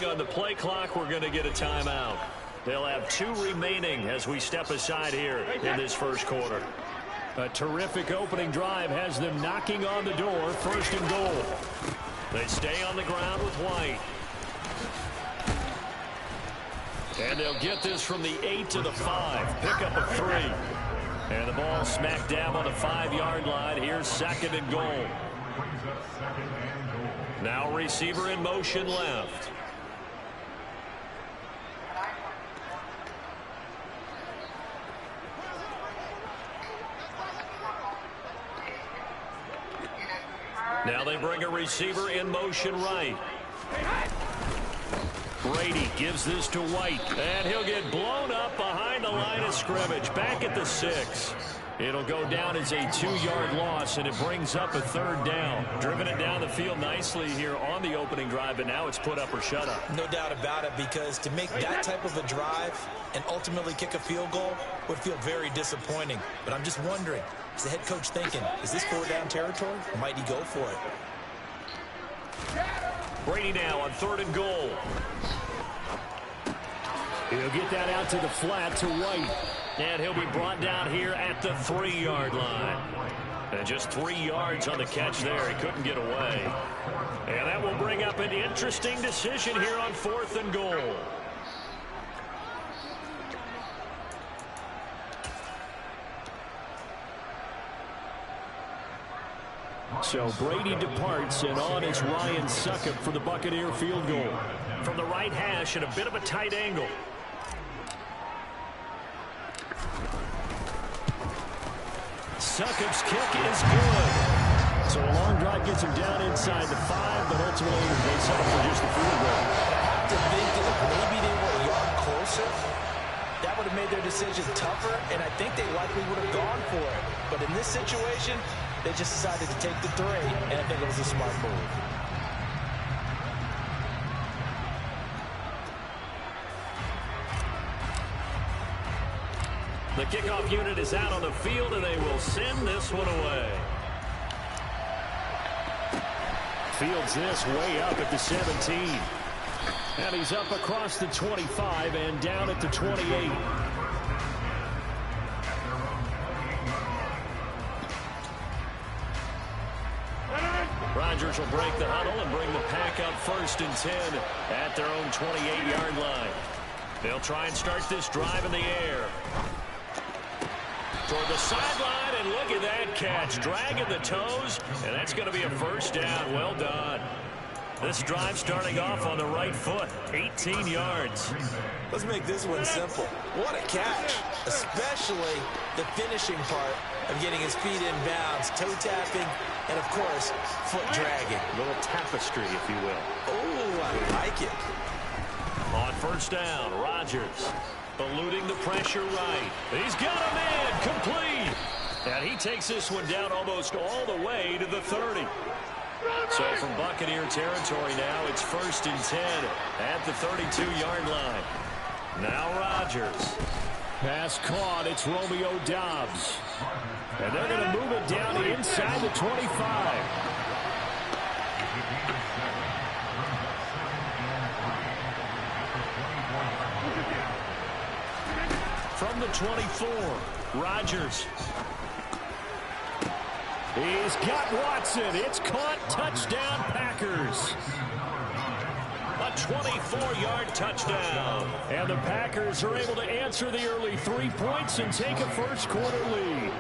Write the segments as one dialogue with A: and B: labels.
A: showing on the play clock, we're going to get a timeout. They'll have 2 remaining as we step aside here in this first quarter.
B: A terrific opening drive has them knocking on the door, 1st and goal.
A: They stay on the ground with White. And they'll get this from the 8 to the 5. Pick up a 3. And the ball smacked down on the 5-yard line. Here's 2nd and goal. Now receiver in motion left. Now they bring a receiver in motion right. Brady gives this to White, and he'll get blown up behind the line of scrimmage, back at the 6. It'll go down as a 2-yard loss, and it brings up a 3rd down. Driven it down the field nicely here on the opening drive, but now it's put up or shut up.
C: No doubt about it, because to make that type of a drive and ultimately kick a field goal would feel very disappointing. But I'm just wondering, is the head coach thinking, is this 4-down territory, or might he go for it?
A: Brady now on 3rd and goal.
B: He'll get that out to the flat to White.
A: And he'll be brought down here at the 3-yard line. And just 3 yards on the catch there. He couldn't get away. And that will bring up an interesting decision here on 4th and goal.
B: So Brady departs, and on is Ryan Succop for the Buccaneer field goal.
A: From the right hash at a bit of a tight angle. Succop's kick is good.
B: So a long drive gets him down inside the 5, but ultimately they settle for just the field goal.
C: I have to think that if maybe they were a yard closer, that would have made their decision tougher, and I think they likely would have gone for it. But in this situation, they just decided to take the 3, and I think it was a smart move.
A: The kickoff unit is out on the field, and they will send this one away.
B: Fields this way up at the 17. And he's up across the 25 and down at the 28.
A: Rodgers will break the huddle and bring the pack up 1st and 10 at their own 28-yard line. They'll try and start this drive in the air. Toward the sideline, and look at that catch. Dragging the toes, and that's going to be a 1st down. Well done. This drive starting off on the right foot. 18 yards.
C: Let's make this one simple. What a catch, especially the finishing part of getting his feet in bounds, toe tapping, and, of course, foot dragging.
A: A little tapestry, if you will.
C: Oh, I like it.
A: On 1st down, Rodgers eluding the pressure right. He's got him in, complete. And he takes this one down almost all the way to the 30. So from Buccaneer territory now, it's 1st and 10 at the 32-yard line. Now Rodgers.
B: Pass caught. It's Romeo Doubs. And they're going to move it down inside the 25.
A: From the 24, Rodgers.
B: He's got Watson. It's caught. Touchdown, Packers.
A: A 24-yard touchdown.
B: And the Packers are able to answer the early 3 points and take a first quarter lead.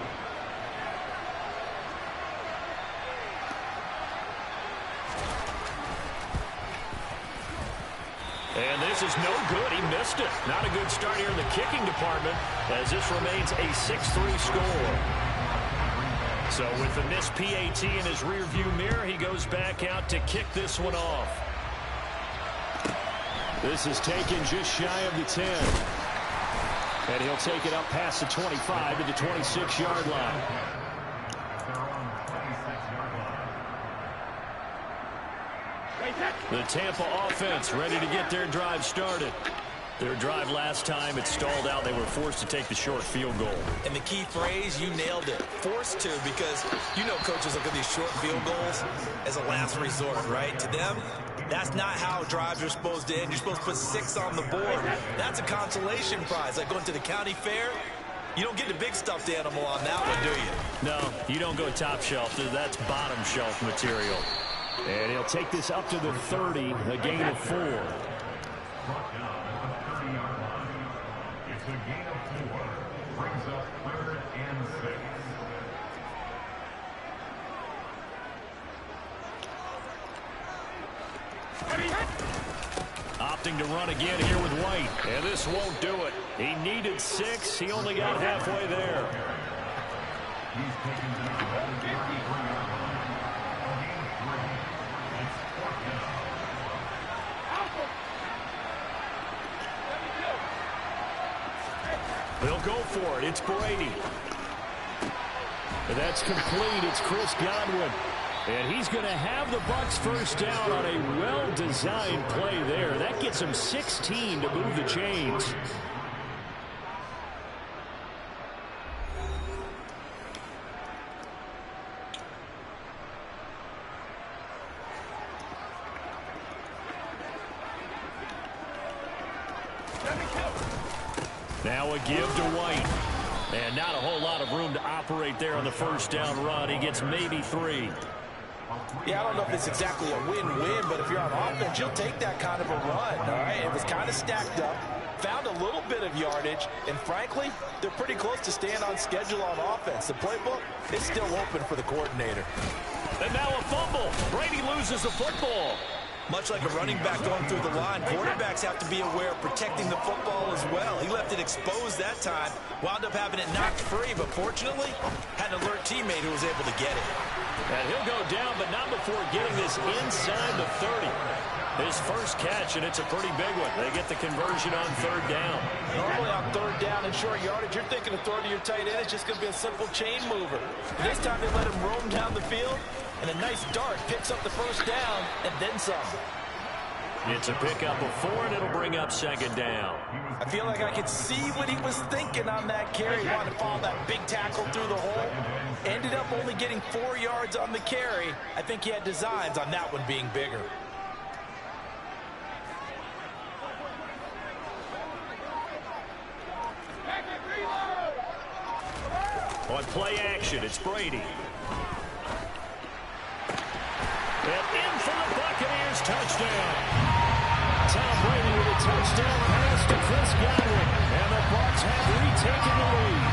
A: And this is no good. He missed it. Not a good start here in the kicking department, as this remains a 6-3 score. So with the missed PAT in his rearview mirror, he goes back out to kick this one off.
B: This is taken just shy of the 10. And he'll take it up past the 25 to the 26-yard line.
A: The Tampa offense ready to get their drive started. Their drive last time, it stalled out. They were forced to take the short field goal.
C: And the key phrase, you nailed it. Forced to, because you know coaches look at these short field goals as a last resort, right? To them, That's not how drives are supposed to end. You're supposed to put 6 on the board. That's a consolation prize. Like going to the county fair, you don't get the big stuffed animal on that one, do you?
A: No, you don't go top shelf. That's bottom shelf material.
B: And he'll take this up to the 30, a gain of 4.
D: It's a gain of 4. Brings up 3rd and 6.
A: Opting to run again here with White. And this won't do it. He needed 6. He only got halfway there.
D: He's taken down 33-yard line. Gain 3. It's 4th down.
A: They'll go for it. It's Brady.
B: And that's complete. It's Chris Godwin. And he's going to have the Bucs first down on a well-designed play there. That gets him 16 to move the chains.
A: Now a give to White. And not a whole lot of room to operate there on the first down run. He gets maybe 3.
C: Yeah, I don't know if it's exactly a win-win, but if you're on offense, you'll take that kind of a run, all right? It was kind of stacked up, found a little bit of yardage, and frankly, they're pretty close to staying on schedule on offense. The playbook is still open for the coordinator.
A: And now a fumble. Brady loses the football.
C: Much like a running back going through the line, quarterbacks have to be aware of protecting the football as well. He left it exposed that time, wound up having it knocked free, but fortunately, had an alert teammate who was able to get it.
A: And he'll go down, but not before getting this inside the 30. His first catch, and it's a pretty big one. They get the conversion on 3rd down.
C: Normally on 3rd down and short yardage, you're thinking of throwing to your tight end. It's just going to be a simple chain mover. This time they let him roam down the field, and a nice dart picks up the first down and then some.
A: It's a pickup of 4, and it'll bring up 2nd down.
C: I feel like I could see what he was thinking on that carry. He wanted to follow that big tackle through the hole. Ended up only getting 4 yards on the carry. I think he had designs on that one being bigger.
A: On play action, it's Brady. And in for the Buccaneers touchdown. Tom Brady with a touchdown pass to Chris Godwin. And the Bucs have retaken the lead.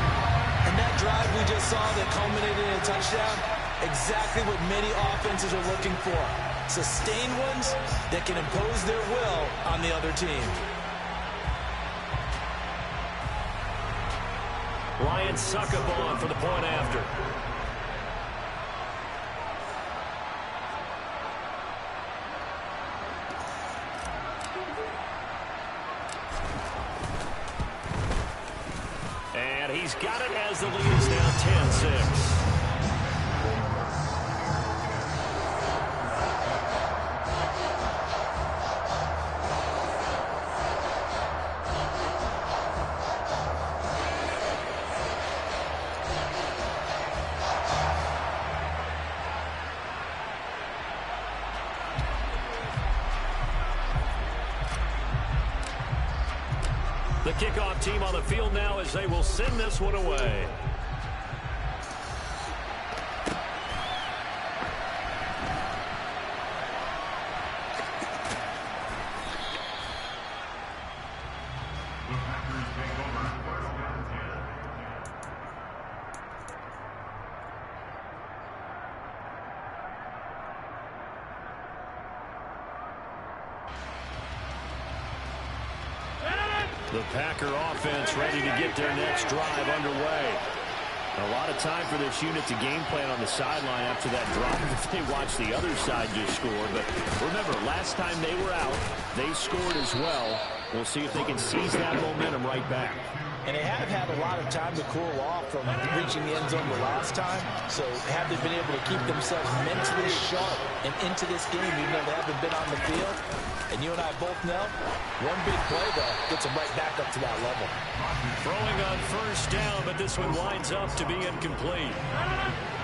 C: And that drive we just saw that culminated in a touchdown, exactly what many offenses are looking for. Sustained ones that can impose their will on the other team.
A: Lions suck a ball for the point after. And he's got it as the lead is now 10-6. The kickoff team on the field now as they will send this one away.
D: The Packers take over 1st and 10.
A: The Packer offense ready to get their next drive underway. A lot of time for this unit to game plan on the sideline after that drive if they watch the other side just score. But remember, last time they were out, they scored as well. We'll see if they can seize that momentum right back.
C: And they have had a lot of time to cool off from reaching the end zone the last time. So have they been able to keep themselves mentally sharp and into this game even though they haven't been on the field? And you and I both know, one big play, though, gets them right back up to that level.
A: Throwing on first down, but this one winds up to be incomplete.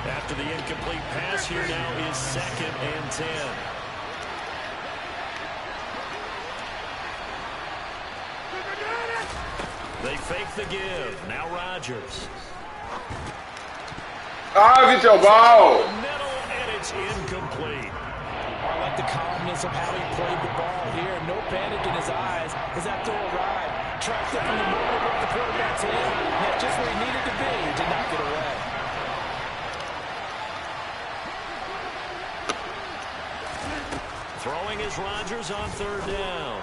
A: After the incomplete pass, here now is 2nd and 10. They fake the give. Now Rodgers.
E: Oh, get your ball.
A: Middle, and it's incomplete.
C: I like the calmness of how he played the ball here. No panic in his eyes as that throw arrived. Tracked it from the moment of the quarterback's hand. That's just where he needed to be to knock it away.
A: Throwing is Rodgers on third down.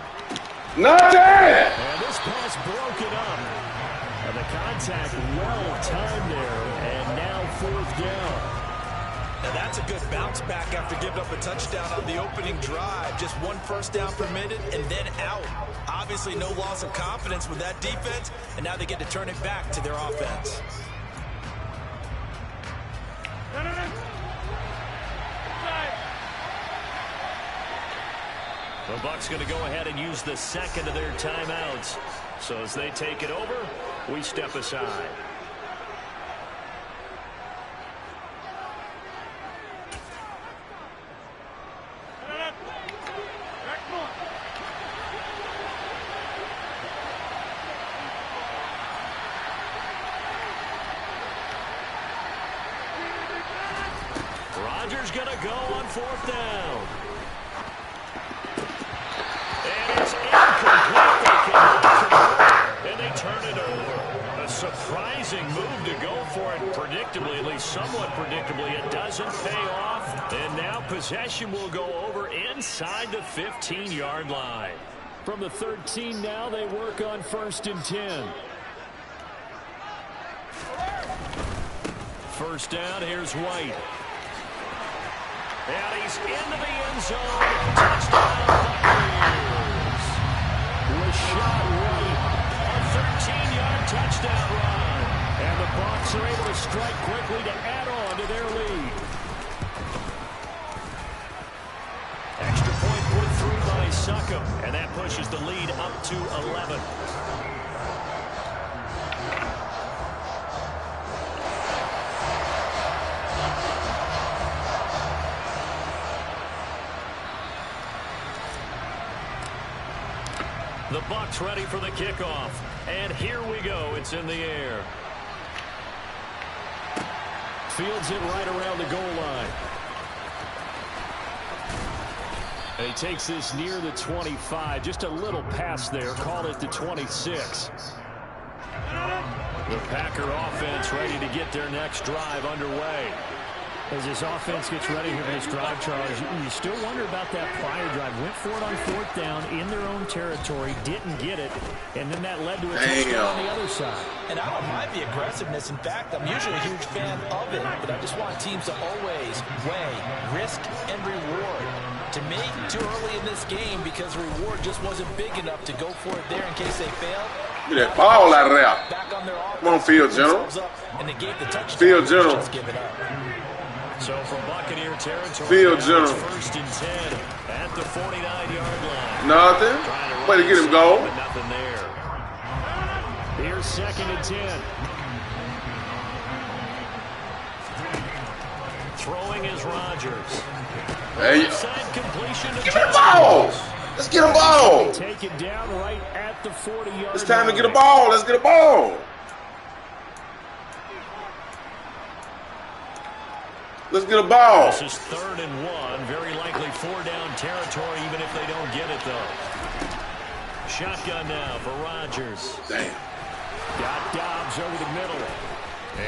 E: Nothing.
B: And this pass broken up. And the contact well timed there. And now fourth down.
C: Now that's a good bounce back after giving up a touchdown on the opening drive. Just one first down permitted and then out. Obviously no loss of confidence with that defense, and now they get to turn it back to their offense.
A: The Bucs going to go ahead and use the second of their timeouts. So as they take it over, we step aside. Rodgers going to go on fourth down. And it's incomplete. They cannot convert, and they turn it over. A surprising move to go for it predictably, at least somewhat predictably. It doesn't pay off, and now possession will go over inside the 15-yard line.
B: From the 13 now, they work on 1st and 10.
A: First down, here's White. And he's into the end zone. Touchdown, Buccaneers.
B: Rashad White,
A: A 13-yard touchdown run.
B: and the Bucs are able to strike quickly to add on to their lead.
A: Extra point put through by Succop, and that pushes the lead up to 11. The Bucs ready for the kickoff. And here we go. It's in the air.
B: Fields it right around the goal line. And he takes this near the 25. Just a little pass there. Called it the 26.
A: The Packer offense ready to get their next drive underway.
B: As this offense gets ready here for this drive, Charles, you still wonder about that prior drive. Went for it on fourth down in their own territory, didn't get it, and then that led to a touchdown on the other side.
C: And I don't mind the aggressiveness. In fact, I'm usually a huge fan of it, but I just want teams to always weigh risk and reward. To me, too early in this game because reward just wasn't big enough to go for it there in case they failed.
E: Get that ball out of there.
C: Back on their offense.
E: Come on, Field General.
C: And they gave the touchdown.
E: Field General.
C: Just give it up.
A: So from Buccaneer territory,
E: Field
A: now
E: General.
A: it's 1st and 10 at the 49-yard line.
E: Nothing. Way to get him goal.
A: But nothing there.
B: Here's 2nd and 10.
A: Throwing is Rodgers.
E: Hey,
A: Side completion to
E: give me the ball. Let's get a ball.
B: Take it down right at the 40-yard
E: It's time to
B: line.
E: get a ball. Let's get a ball. Let's get a ball.
A: This is 3rd and 1. Very likely 4-down territory, even if they don't get it, though. Shotgun now for Rodgers.
E: Damn.
B: Got Dobbs over the middle.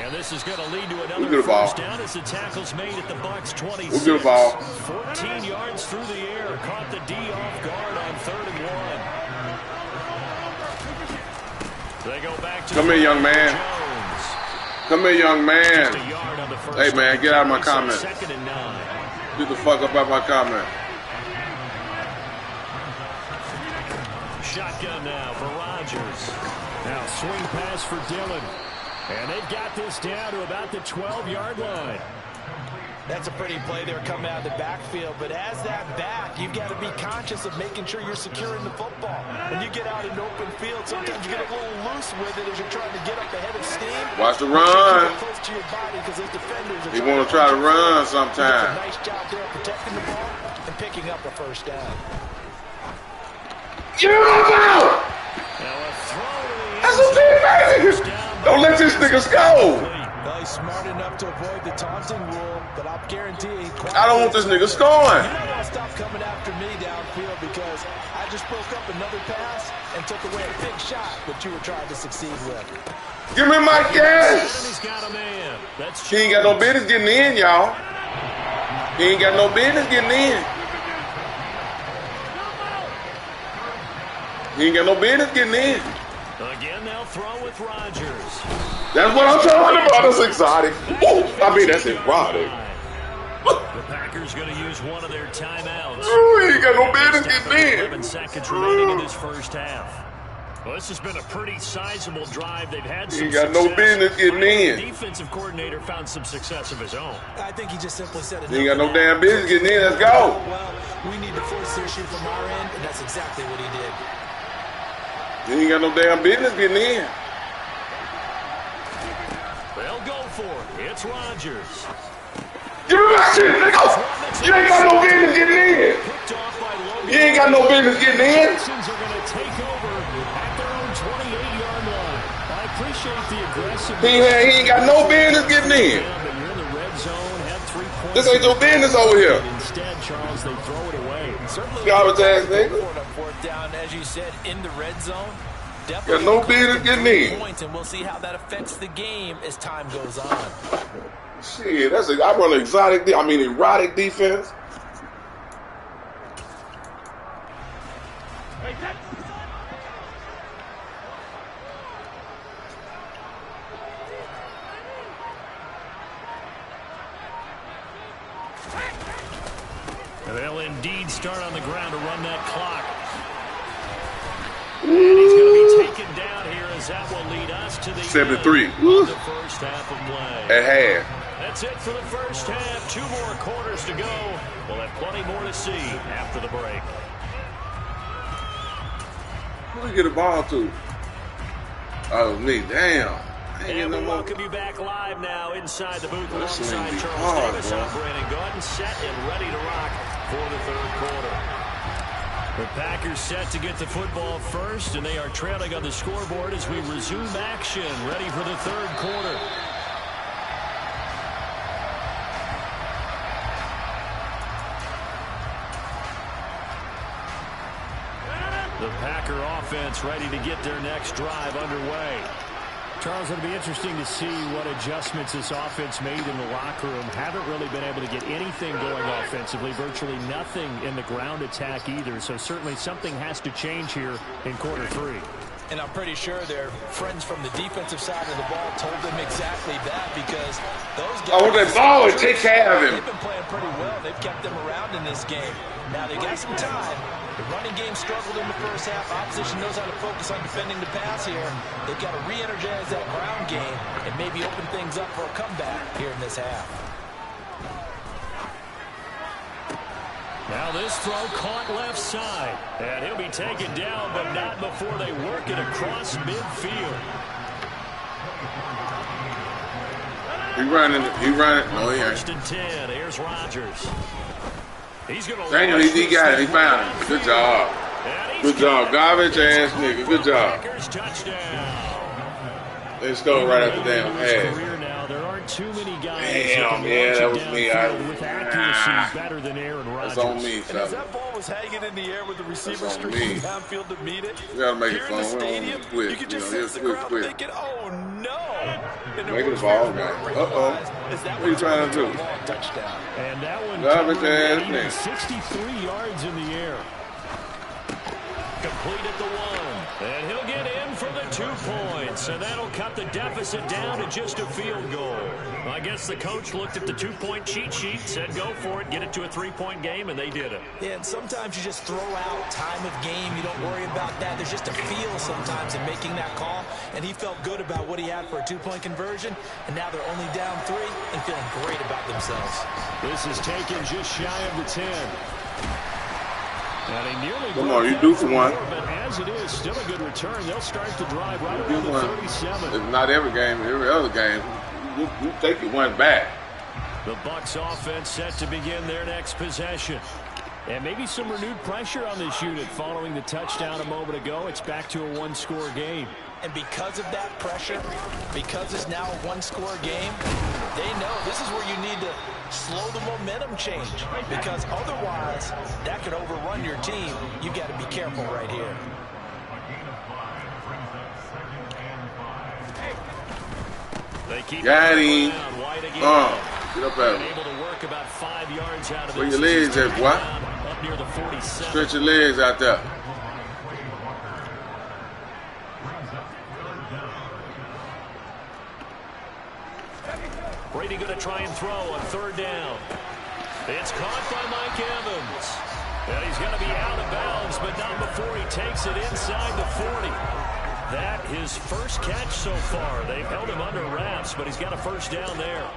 A: And this is going to lead to
E: We'll
A: another
E: get a ball.
A: first down as the tackle's made at the Bucs 26.
E: We'll get a ball.
A: 14 yards through the air. Caught the D off guard on 3rd and 1. They go back to
E: Come here, young man.
A: Jones.
E: Come here, young man.
A: Just a yard on the first
E: Hey, man, get out of my
A: down.
E: comment.
A: 2nd and 9.
E: Get the fuck up out my comment.
A: Shotgun now for Rodgers.
B: Now swing pass for Dillon. And they've got this down to about the 12-yard line.
C: That's a pretty play there coming out of the backfield. But as that back, you've got to be conscious of making sure you're securing the football. When you get out in open field, sometimes you get a little loose with it as you're trying to get up ahead of steam.
E: Watch the
C: Make sure you
E: run.
C: keep it close to your body because those defenders are
E: He want to try to run
C: He does a
E: sometime.
C: nice job there protecting the ball and picking up a first down.
E: Get him out!
A: Now a throw to the
E: That's
A: end
E: a
A: zone.
E: Don't let this nigga score.
C: Well, he's smart enough to avoid the taunting rule, but I'll guarantee you.
E: I don't want this nigga scoring.
C: You don't want to stop coming after me downfield because I just broke up another pass and took away a big shot that you were trying to succeed with.
E: Give me my cash.
A: He's got a man.
E: He ain't got no business getting in, y'all. He ain't got no business getting in. He ain't got no business getting in.
A: Again, they'll throw with Rodgers.
E: That's what I'm talking about. That's exotic. Ooh, I mean, that's erotic.
A: The Packers going to use one of their timeouts.
E: Ooh, he ain't got no business getting in.
A: 11 seconds remaining in this first half. Well, this has been a pretty sizable drive. They've had some
E: He got no business getting in.
A: The defensive coordinator found some success of his own.
C: I think he just simply said it.
E: He ain't got no damn business getting in. Let's go.
C: Well, we need to force the issue from our end, and that's exactly what he did.
E: He ain't got no damn business getting in.
A: They'll go for it. It's Rodgers.
E: Give me my shit, nigga. You ain't got no business getting in.
A: Picked off by Logan.
E: You ain't got no business getting in.
B: Texans are going to take over at their own 28-yard line. I appreciate the aggressive.
E: He ain't got no business getting in.
B: But you're in the red zone, have 3 points.
E: This ain't your business over here.
B: Instead, Charles, they throw it away.
C: Certainly,
E: Garbage ass nigga.
C: Fourth down, as you said, in the red zone.
E: Got no business getting in.
C: Points, and we'll see how that affects the game as time goes on.
E: Shit, I run an erotic defense.
A: They'll indeed start on the ground to run that clock. And he's going to be taken down here as that will lead us to the
E: 73.
A: end of the first half of play.
E: At half.
A: That's it for the first half. 2 more quarters to go. We'll have plenty more to see after the break.
E: Who we get a ball to? Oh, me. Damn.
A: And we welcome you back live now inside the booth
E: This
A: alongside
E: thing be
A: Charles
E: hard,
A: Davis.
E: bro.
A: I'm Brandon Gordon, set and ready to rock for the third quarter. The Packers set to get the football first, and they are trailing on the scoreboard as we resume action, ready for the third quarter. The Packer offense ready to get their next drive underway.
B: Charles, it'll be interesting to see what adjustments this offense made in the locker room. Haven't really been able to get anything going offensively, virtually nothing in the ground attack either. So certainly something has to change here in quarter 3.
C: And I'm pretty sure their friends from the defensive side of the ball told them exactly that because those guys...
E: I want that ball and take care of him.
C: They've been playing pretty well. They've kept them around in this game. Now, they got some time. The running game struggled in the first half. Opposition knows how to focus on defending the pass here. They've got to re-energize that ground game and maybe open things up for a comeback here in this half.
A: Now this throw caught left side. And he'll be taken down, but not before they work it across midfield.
E: He running. No, he ain't.
A: First and 10. Here's Rodgers. He's going to...
E: Damn, he got it. He found it. Good job. Good job. Garbage ass nigga. Good job.
A: Packers touchdown.
E: Let's go right at the damn head.
B: Career now, there aren't too many guys
E: Damn, yeah, that was me.
B: with accuracy better than Aaron Rodgers.
E: That's on me,
C: And as
E: fella.
C: that ball was hanging in the air with the receiver
E: That's on
C: streaking
E: me.
C: downfield to meet it,
E: We gotta make it
C: here in the
E: fun. We don't
C: stadium,
E: wanna quit.
C: you can just
E: You know,
C: sense the
E: just
C: crowd
E: quit.
C: thinking, oh no. And
E: Make it a
C: worst
E: ball
C: fear
E: game.
C: for
E: Uh-oh.
C: is that
E: What are you trying to do?
C: a long touchdown.
B: And that one
E: Garbage
B: covered
E: ass
B: even
E: nigga.
B: 63 yards in the air.
A: Complete at the 1. And he'll get in for the 2 points. And that'll cut the deficit down to just a field goal. I guess the coach looked at the 2-point cheat sheet, said go for it, get it to a 3-point game, and they did it.
C: Yeah, and sometimes you just throw out time of game. You don't worry about that. There's just a feel sometimes in making that call. And he felt good about what he had for a 2-point conversion. And now they're only down 3 and feeling great about themselves.
B: This is taken just shy of the 10. And he nearly
E: Come on, you do for one.
B: But as it is, still a good return. They'll start the drive right around
E: Do
B: the
E: one.
B: 37.
E: It's not every game, every other game. You take it one back.
A: The Bucs offense set to begin their next possession.
B: And maybe some renewed pressure on this unit following the touchdown a moment ago. It's back to a one-score game.
C: And because of that pressure, because it's now a one-score game, they know this is where you need to slow the momentum change. Because otherwise, that could overrun your team. You've got to be careful right here.
A: They keep
E: Got him. Get up at him.
A: Able to work about 5 yards out of
E: Where your legs at, boy?
A: Up near the 47.
E: Stretch your legs out there.
A: Brady going to try and throw on third down. It's caught by Mike Evans. And he's going to be out of bounds, but not before he takes it inside the 40. That his first catch so far. They've held him under wraps, but he's got a first down there.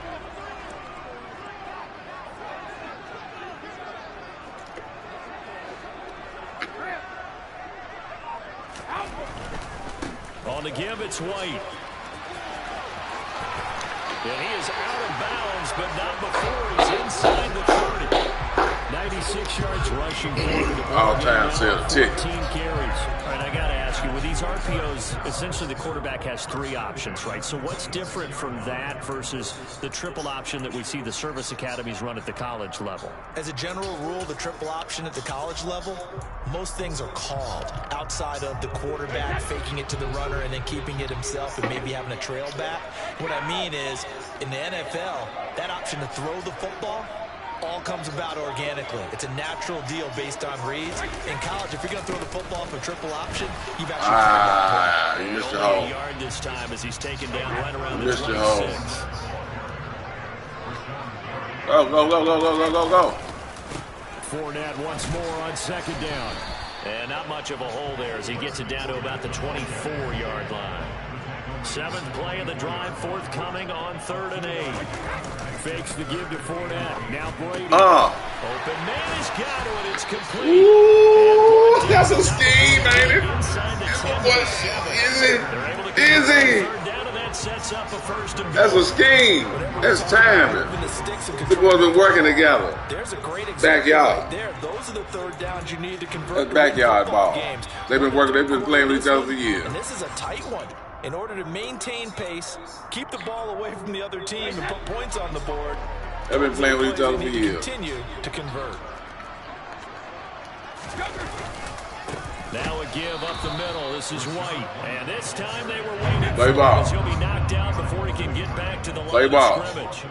A: On the give, it's White. And he is out of bounds, but not before he's inside the 30. 96 yards rushing.
E: All-time sales tick.
B: 14 carries. All right, I got to ask you, with these RPOs, essentially the quarterback has 3 options, right? So what's different from that versus the triple option that we see the service academies run at the college level?
C: As a general rule, the triple option at the college level, most things are called outside of the quarterback faking it to the runner and then keeping it himself and maybe having a trail back. What I mean is, in the NFL, that option to throw the football all comes about organically. It's a natural deal based on reads. In college, if you're going to throw the football for triple option, you've actually
E: you missed your hole.
A: Yard this time as he's taken down right around the
E: Missed
A: 26.
E: your hole. Go.
B: Fournette once more on second down.
A: And not much of a hole there as he gets it down to about the 24-yard line. 7th play of the drive, forthcoming on 3rd and 8.
B: Fakes the give to Fournette. Now Brady.
A: Open man has got it. It's complete.
E: Ooh, that's a scheme, ain't it?
A: Inside the 10
E: What is it? Easy.
A: That sets up a first and
E: That's a scheme. That's timing. The boys been working together.
C: There's a great
E: Backyard.
C: right there. Those are the third downs you need to convert.
E: That's backyard ball.
C: Games.
E: They've been working. They've been playing with each other for years.
C: And this is a tight one. In order to maintain pace, keep the ball away from the other team, and put points on the board.
E: They've been playing with each other for years.
C: Continue to convert.
A: Now a give up the middle. This is White. And this time they were waiting
E: Play
A: for
E: ball.
A: him. He'll be knocked out before he can get back to the line
E: Play ball.
A: of scrimmage.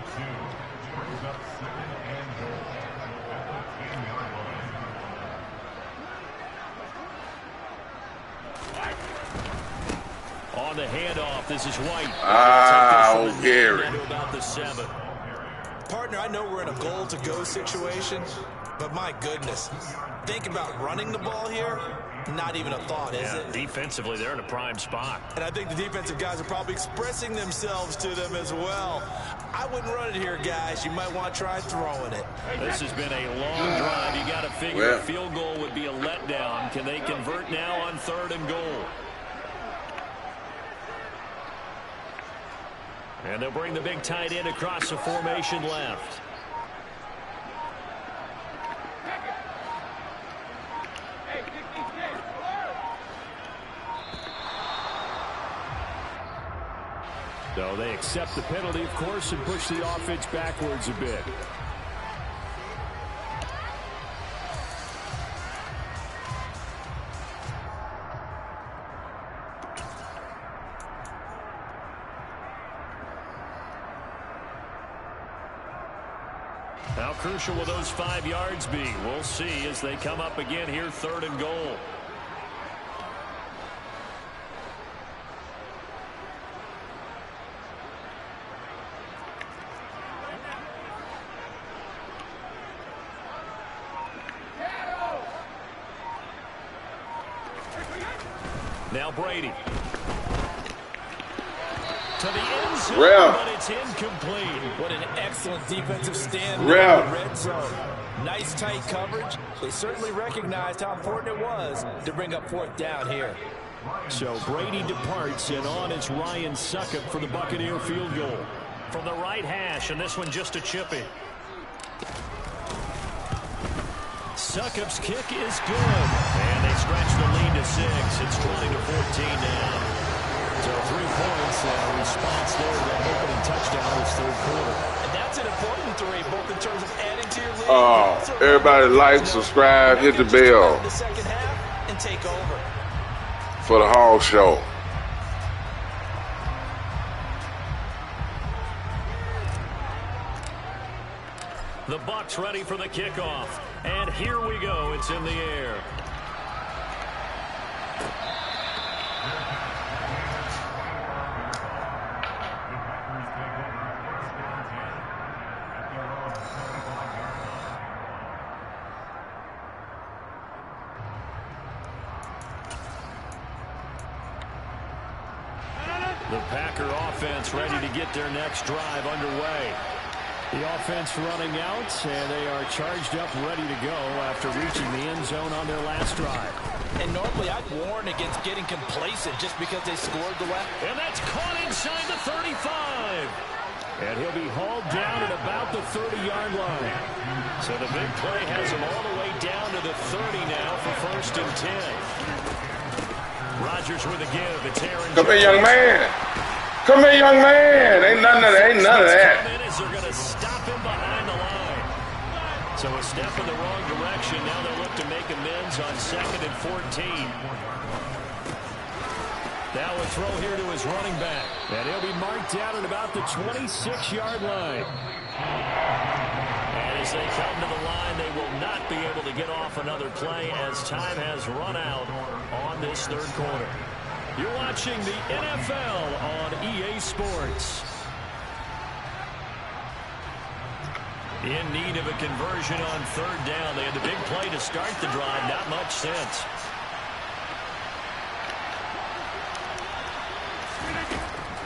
A: On the handoff, this is White.
E: Gary.
A: About the 7.
C: Partner, I know we're in a goal-to-go situation, but my goodness, think about running the ball here. Not even a thought, is it?
A: Defensively, they're in a prime spot.
C: And I think the defensive guys are probably expressing themselves to them as well. I wouldn't run it here, guys. You might want to try throwing it.
A: This has been a long drive. You got to figure a field goal would be a letdown. Can they convert now on 3rd and goal? And they'll bring the big tight end across the formation left.
B: So they accept the penalty, of course, and push the offense backwards a bit.
A: How crucial will those 5 yards be? We'll see as they come up again here, 3rd and goal. Now Brady. To the end zone, but it's incomplete.
C: What an excellent defensive stand in the red zone. Nice tight coverage. They certainly recognized how important it was to bring up 4th down here.
B: So Brady departs, and on is Ryan Succop for the Buccaneer field goal.
A: From the right hash, and this one just a chip in. Succop's kick is good. And they stretch the lead to 6. It's 20-14 now. So 3 points and a response there to that opening touchdown this third quarter.
C: And that's an important 3, both in terms of adding to your lead.
E: Everybody like, subscribe, hit the bell.
C: The second half and take over.
E: For the Hog Show.
A: The Bucs ready for the kickoff. And here we go. It's in the air. The Packer offense ready to get their next drive underway.
B: The offense running out, and they are charged up, ready to go after reaching the end zone on their last drive.
C: And normally I'd warn against getting complacent just because they scored the last.
A: And that's caught inside the 35.
B: And he'll be hauled down at about the 30-yard line.
A: So the big play has him all the way down to the 30 now for 1st and 10. Rodgers with a give. It's Aaron.
E: Come here, young man. Come here, young man. Ain't none of that. Ain't none of that.
A: They're going to stop him behind the line. So a step in the wrong direction. Now they'll look to make amends on 2nd and 14. Now a throw here to his running back.
B: And he'll be marked down at about the 26-yard line.
A: And as they come to the line, they will not be able to get off another play as time has run out on this third quarter. You're watching the NFL on EA Sports. In need of a conversion on 3rd down. They had the big play to start the drive. Not much sense.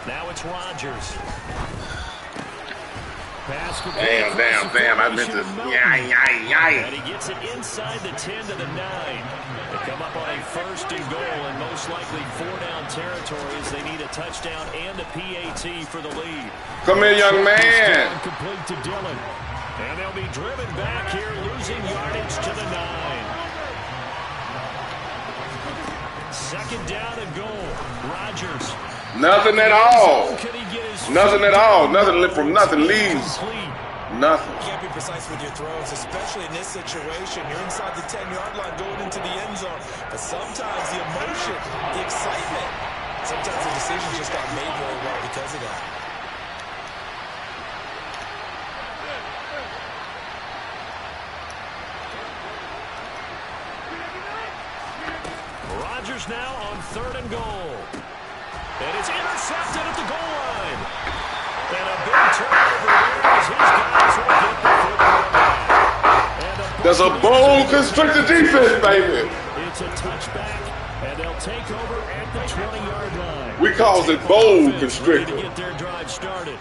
A: Now it's Rodgers.
E: Damn. I meant to.
A: And he gets it inside the 10 to the 9. They come up on a 1st and goal, and most likely 4-down territory as they need a touchdown and a PAT for the lead.
E: Come here, young man.
B: Complete to Dillon.
A: And they'll be driven back here, losing yardage to the 9. 2nd down and goal. Rodgers.
E: Nothing at all. Nothing at all. Nothing from nothing leaves. Nothing.
C: You can't be precise with your throws, especially in this situation. You're inside the 10-yard line going into the end zone. But sometimes the emotion, the excitement, sometimes the decisions just aren't made very well because of that.
A: Rodgers now on 3rd and goal. And it's intercepted at the goal line. And a big turnover there as his guys will get the football back.
E: There's a bold, constricted defense, baby.
B: It's a touchback, and they'll take over at the 20-yard line.
E: We call it bold, constricted.
A: To get their drive started.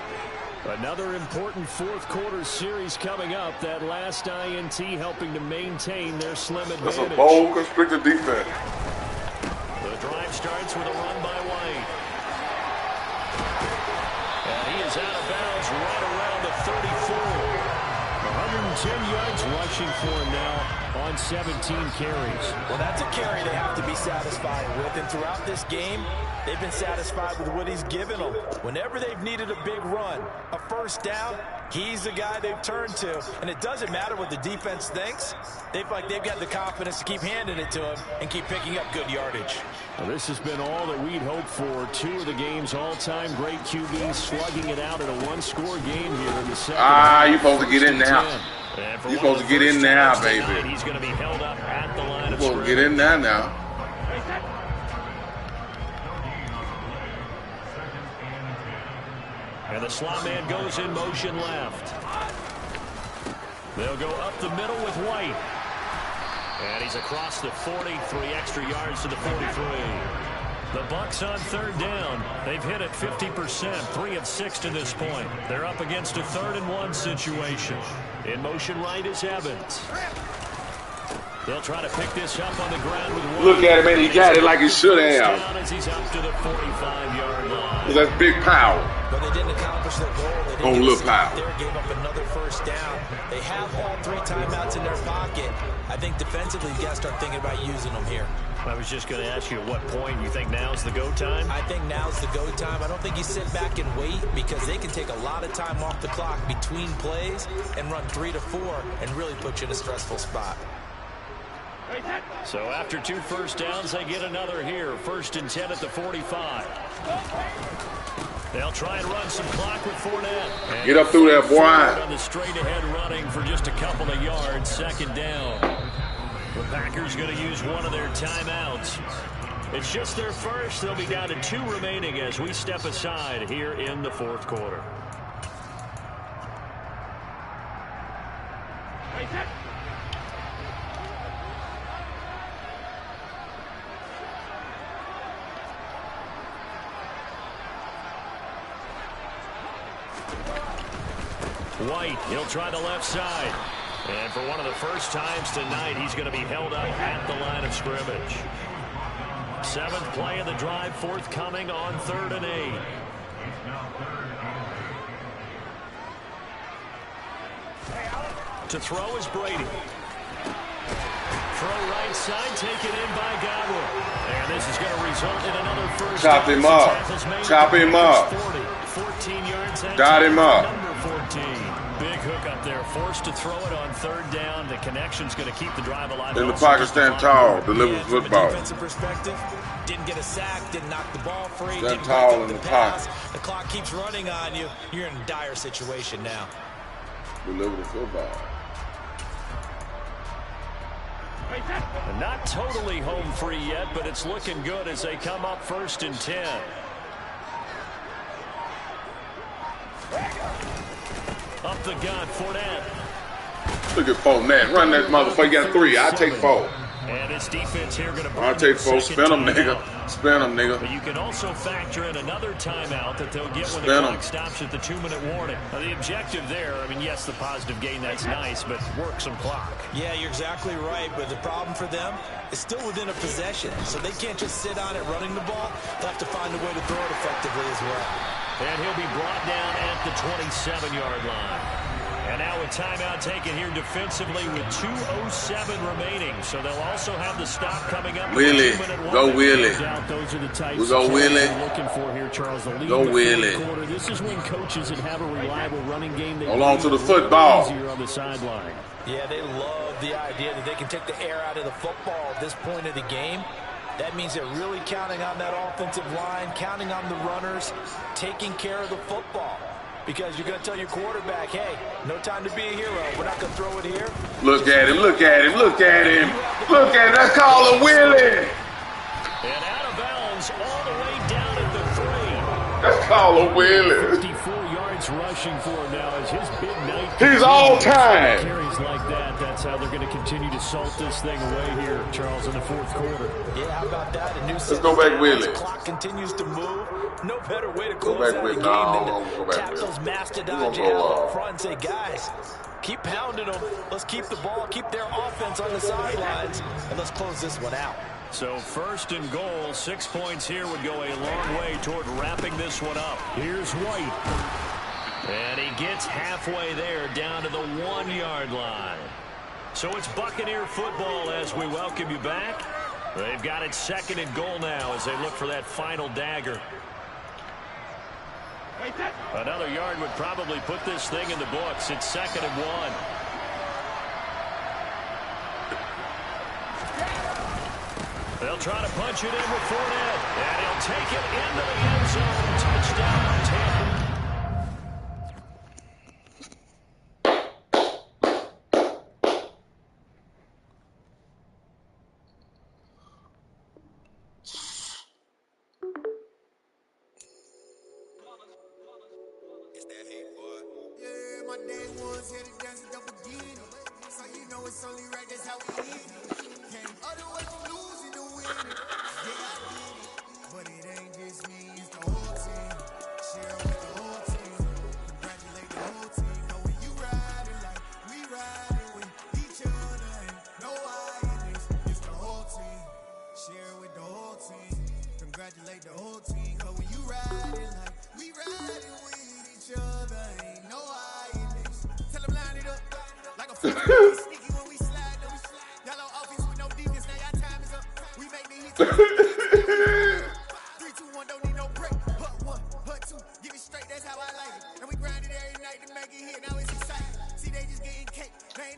B: Another important fourth quarter series coming up. That last INT helping to maintain their slim advantage.
E: That's a bold, constricted defense.
A: The drive starts with a run by White. And he is out of bounds right around the 34.
B: 110 yards rushing for him now on 17 carries.
C: Well, that's a carry they have to be satisfied with. And throughout this game, they've been satisfied with what he's given them. Whenever they've needed a big run, a 1st down, he's the guy they've turned to. And it doesn't matter what the defense thinks. They've got the confidence to keep handing it to him and keep picking up good yardage.
B: Well, this has been all that we'd hoped for. 2 of the game's all-time great QBs slugging it out in a one-score game here in the second.
E: You're supposed to get in now. You're supposed to get in now, baby.
A: He's going to be held up at the line of
E: You're supposed to get in there now.
A: And the slot man goes in motion left. They'll go up the middle with White. And he's across the 40, 3 extra yards to the 43. The Bucs on 3rd down. They've hit it 50%, 3 of 6 to this point. They're up against a 3rd and 1 situation. In motion right is Evans. They'll try to pick this up on the ground with White.
E: Look at him, man. He got it like he should have.
A: As he's up to the 45-yard line.
E: That's big power.
C: But they didn't accomplish their goal. They
E: Oh,
C: didn't
E: look power.
C: There, gave up another 1st down. They have all 3 timeouts in their pocket. I think defensively you got to start thinking about using them here.
B: I was just going to ask you at what point you think now's the go time?
C: I think now's the go time. I don't think you sit back and wait because they can take a lot of time off the clock between plays and run 3 to 4 and really put you in a stressful spot.
B: So after 2 first downs, they get another here. 1st and 10 at the 45. They'll try and run some clock with Fournette. And
E: get up through there, boy.
B: On the straight ahead running for just a couple of yards. 2nd down. The Packers going to use one of their timeouts. It's just their first. They'll be down to 2 remaining as we step aside here in the 4th quarter. White, he'll try the left side. And for one of the first times tonight, he's going to be held up at the line of scrimmage. 7th play of the drive, forthcoming on 3rd and 8. To throw is Brady. Throw right side, taken in by Godwin. And this is going to result in another first.
E: Chop him up. Chop him up.
B: 14 yards.
E: Got him up.
B: Number 14. Big hook up there, forced to throw it on 3rd down. The connection's going to keep the drive alive.
E: In the pocket, stand tall, deliver football.
C: From a defensive perspective, didn't get a sack, didn't knock the ball free,
E: Stand
C: didn't
E: tall in
C: the
E: the
C: pass.
E: pocket.
C: The clock keeps running on you. You're in a dire situation now.
E: Deliver the football.
B: Not totally home free yet, but it's looking good as they come up 1st and 10. Up the gut, Fournette.
E: Look at Fournette. Run that motherfucker. You got 3. I take 4.
B: And his defense here going to
E: I take 4. Spin them, nigga. Spin them, nigga.
B: But you can also factor in another timeout that they'll get when the clock stops at the 2-minute warning. Now, the objective there, I mean, yes, the positive gain, that's nice, but work some clock.
C: Yeah, you're exactly right, but the problem for them is still within a possession, so they can't just sit on it running the ball. They'll have to find a way to throw it effectively as well.
B: And he'll be brought down at the 27-yard line. And now a timeout taken here defensively with 2:07 remaining. So they'll also have the stop coming up.
E: Willie. Go Willie.
B: Those are the types
E: we go Willie.
B: Looking for here, Charles. The lead
E: go Willie.
B: This is when coaches that have a reliable running game. They
E: hold on to the football.
B: Easier on the sideline.
C: Yeah, they love the idea that they can take the air out of the football at this point of the game. That means they're really counting on that offensive line, counting on the runners, taking care of the football. Because you're going to tell your quarterback, hey, no time to be a hero. We're not going to throw it here.
E: Look at him, look at him, look at him. Look at him. Let's call him Willie.
B: And out of bounds all the way down at the 3.
E: Let's call him Willie.
B: 54 yards rushing for him now as his big night.
E: He's all time.
B: Carries like that. That's how they're going to continue to salt this thing away here, Charles, in the 4th quarter.
C: Yeah, how about that? A new
E: Let's go back, Willie.
C: The clock continues to move. No better way to close out a game than to tap those mastodons you have up front and say, guys, keep pounding them. Let's keep the ball, keep their offense on the sidelines, and let's close this one out.
B: So 1st and goal, 6 points here would go a long way toward wrapping this one up. Here's White. And he gets halfway there down to the 1-yard line. So it's Buccaneer football as we welcome you back. They've got it 2nd and goal now as they look for that final dagger. Another yard would probably put this thing in the books. It's 2nd and 1. They'll try to punch it in with Fournette. And he'll take it into the end zone. Touchdown, Tampa.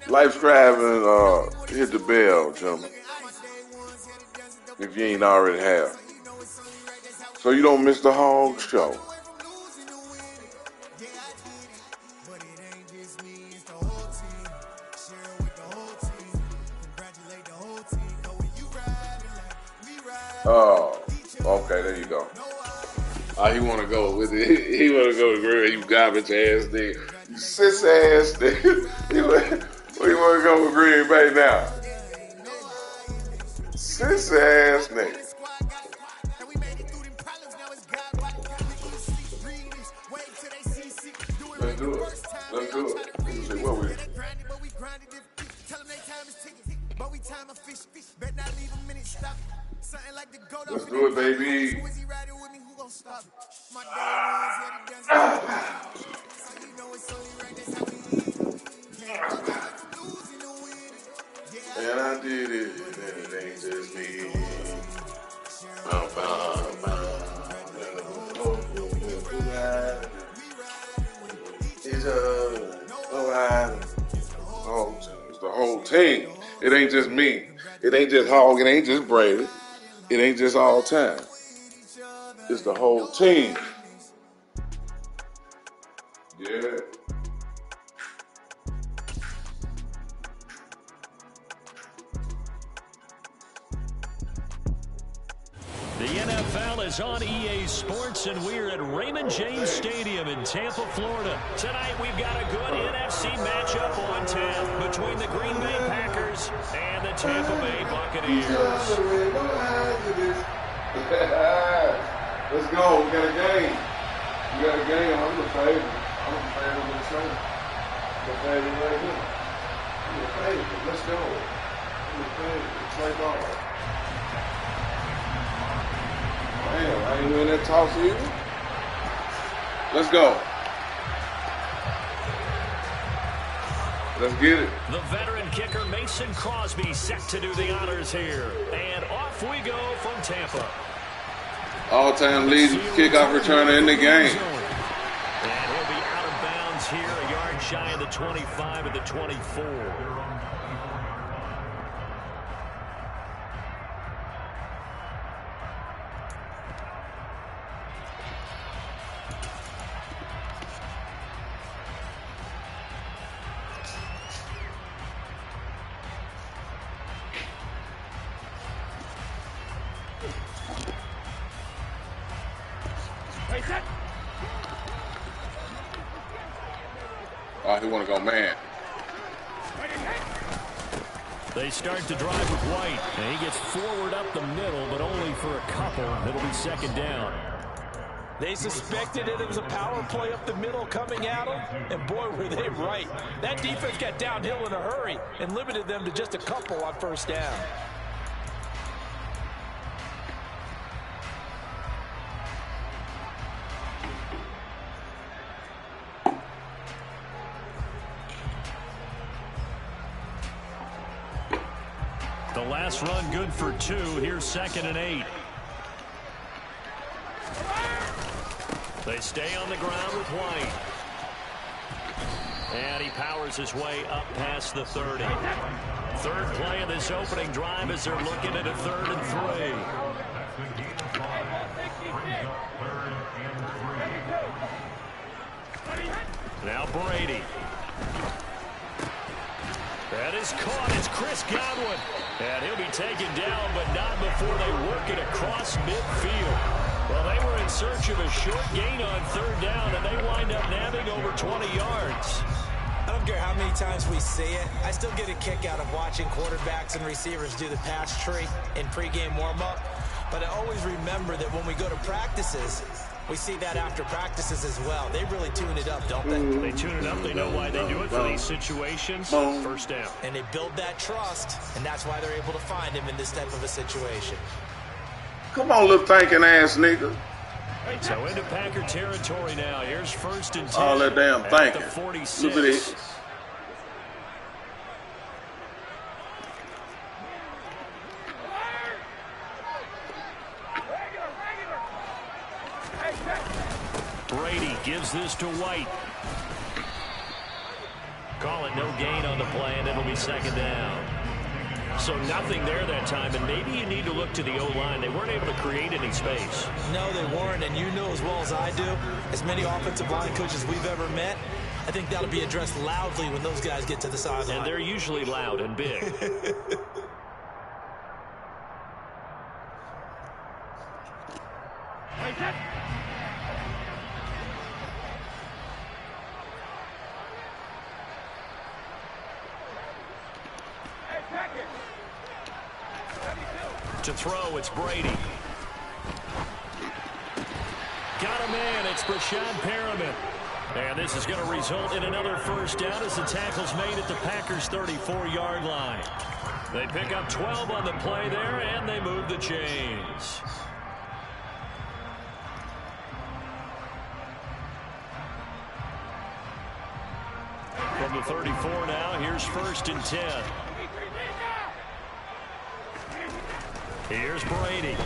E: Like, subscribe, and hit the bell, gentlemen, if you ain't already have, so you don't miss the Hog Show. Oh, okay, there you go. He want to go with it. He want to go to Green. You garbage ass nigga. You sis ass nigga. You want to go with Green Bay now? Sis ass nigga. Let's do it. Let's do it. Let me see what we. Let's do it, baby. And I did it, and it ain't just me. It's the whole team. It ain't just me. It ain't just Hog. It ain't just Brady. It ain't just all time. It's the whole team. Yeah.
A: The NFL is on EA Sports, and we're at Raymond James Stadium in Tampa, Florida. Tonight, we've got a good NFC matchup on tap between the Green Bay Packers and the Tampa Bay Buccaneers.
E: Let's go. We got a game. We got a game. I'm the favorite. I'm the favorite of the show. The favorite right here. I'm the favorite. Let's go. I'm the favorite. It's like all. Damn, I ain't doing that toss either. Let's go. Let's get it.
A: The veteran kicker Mason Crosby set to do the honors here. And off we go from Tampa.
E: All-time leading kickoff returner in the game.
A: And he'll be out of bounds here, a yard shy of the 25 of the 24.
E: Oh, he want to go man.
A: They start to drive with White, and he gets forward up the middle, but only for a couple. It'll be second down.
C: They suspected it was a power play up the middle coming at them, and boy, were they right. That defense got downhill in a hurry and limited them to just a couple on first down.
A: The last run good for 2. Here's 2nd and 8. They stay on the ground with White. And he powers his way up past the 30. Third play of this opening drive as they're looking at a 3rd and 3. Now Brady. That is caught. It's Chris Godwin. And he'll be taken down, but not before they work it across midfield. Well, they were in search of a short gain on 3rd down, and they wind up nabbing over 20 yards.
C: I don't care how many times we see it. I still get a kick out of watching quarterbacks and receivers do the pass tree in pregame warm-up. But I always remember that when we go to practices, we see that after practices as well. They really tune it up, don't they?
A: They tune it up. They know why they do it for these situations. First down.
C: And they build that trust, and that's why they're able to find him in this type of a situation.
E: Come on, little thinking ass nigga.
A: So into Packer territory now. Here's 1st and 10.
E: All that damn thinking.
A: At the 46.
E: Look at it.
A: Brady gives this to White.
B: Call it no gain on the play, and it'll be second down. So nothing there that time, and maybe you need to look to the O-line. They weren't able to create any space.
C: No, they weren't, and you know as well as I do, as many offensive line coaches we've ever met, I think that'll be addressed loudly when those guys get to the sideline.
B: And they're usually loud and big. To throw, it's Brady. Got a man, it's Brashad Perriman. And this is going to result in another first down as the tackle's made at the Packers' 34-yard line. They pick up 12 on the play there, and they move the chains. From the 34 now, here's 1st and 10. Here's Brady.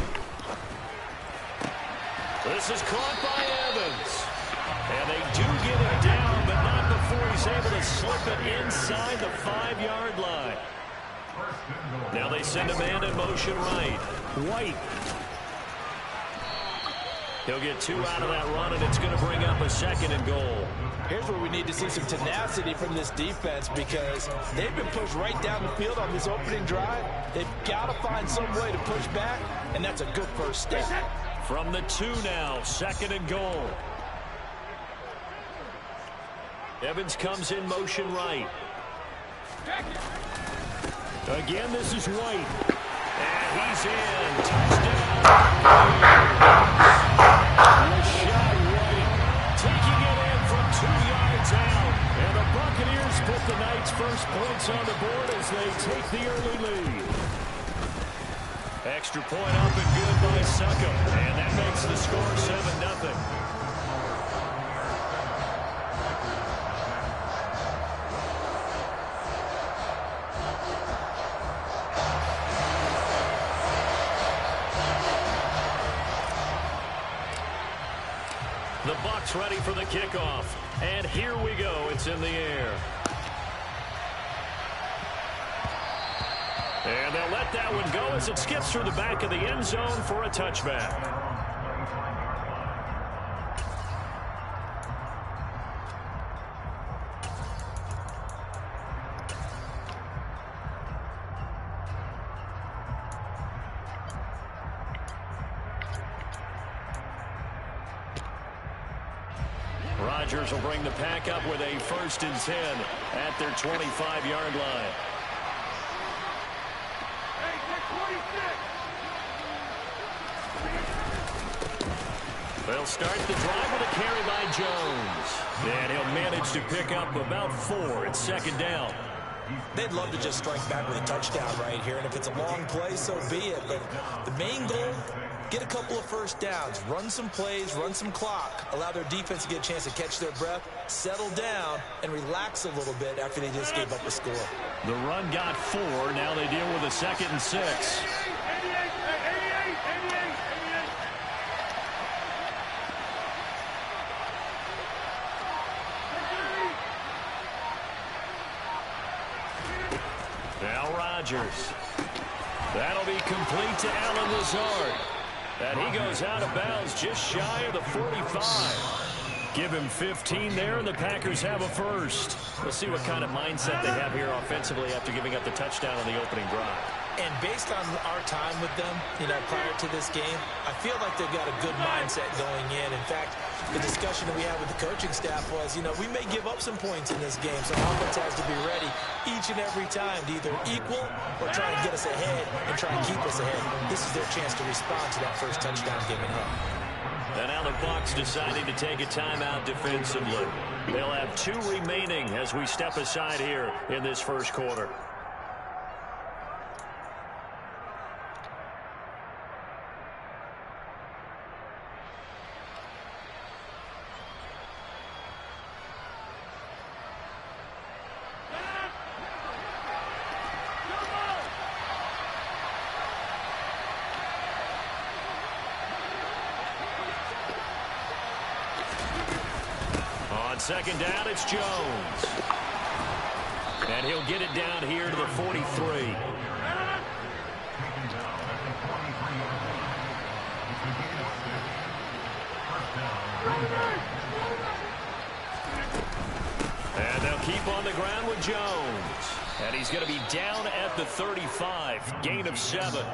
B: This is caught by Evans. And they do get him down, but not before he's able to slip it inside the 5-yard line. Now they send a man in motion right. White. He'll get 2 out of that run, and it's going to bring up a 2nd and goal.
C: Here's where we need to see some tenacity from this defense because they've been pushed right down the field on this opening drive. They've got to find some way to push back, and that's a good first step.
B: From the 2 now, 2nd and goal. Evans comes in motion right. Again, this is White. And he's in. Touchdown. Rashad White taking it in from 2 yards out. And the Buccaneers put the Knights' first points on the board as they take the early lead. Extra point up and good by Suckum. And that makes the score 7-0. The Bucs ready for the kickoff. And here we go. It's in the air. And they'll let that one go as it skips through the back of the end zone for a touchback. Rodgers will bring the pack up with a 1st and 10 at their 25-yard line. They'll start the drive with a carry by Jones. And he'll manage to pick up about 4. It's 2nd down.
C: They'd love to just strike back with a touchdown right here, and if it's a long play, so be it. But the main goal, get a couple of first downs, run some plays, run some clock, allow their defense to get a chance to catch their breath, settle down, and relax a little bit after they just gave up a score.
B: The run got 4. Now they deal with a 2nd and 6. Now Rodgers. That'll be complete to Allen Lazard. And he goes out of bounds just shy of the 45. Give him 15 there, and the Packers have a first. We'll see what kind of mindset they have here offensively after giving up the touchdown on the opening drive.
C: And based on our time with them, prior to this game, I feel like they've got a good mindset going in. In fact, the discussion that we had with the coaching staff was, we may give up some points in this game, so offense has to be ready each and every time to either equal or try and get us ahead and try and keep us ahead. This is their chance to respond to that first touchdown given up.
B: And now the Bucs deciding to take a timeout defensively. They'll have 2 remaining as we step aside here in this first quarter. On 2nd down, it's Jones.
A: And he'll get it down here to the 43. And they'll keep on the ground with Jones. And he's going to be down at the 35. Gain of 7.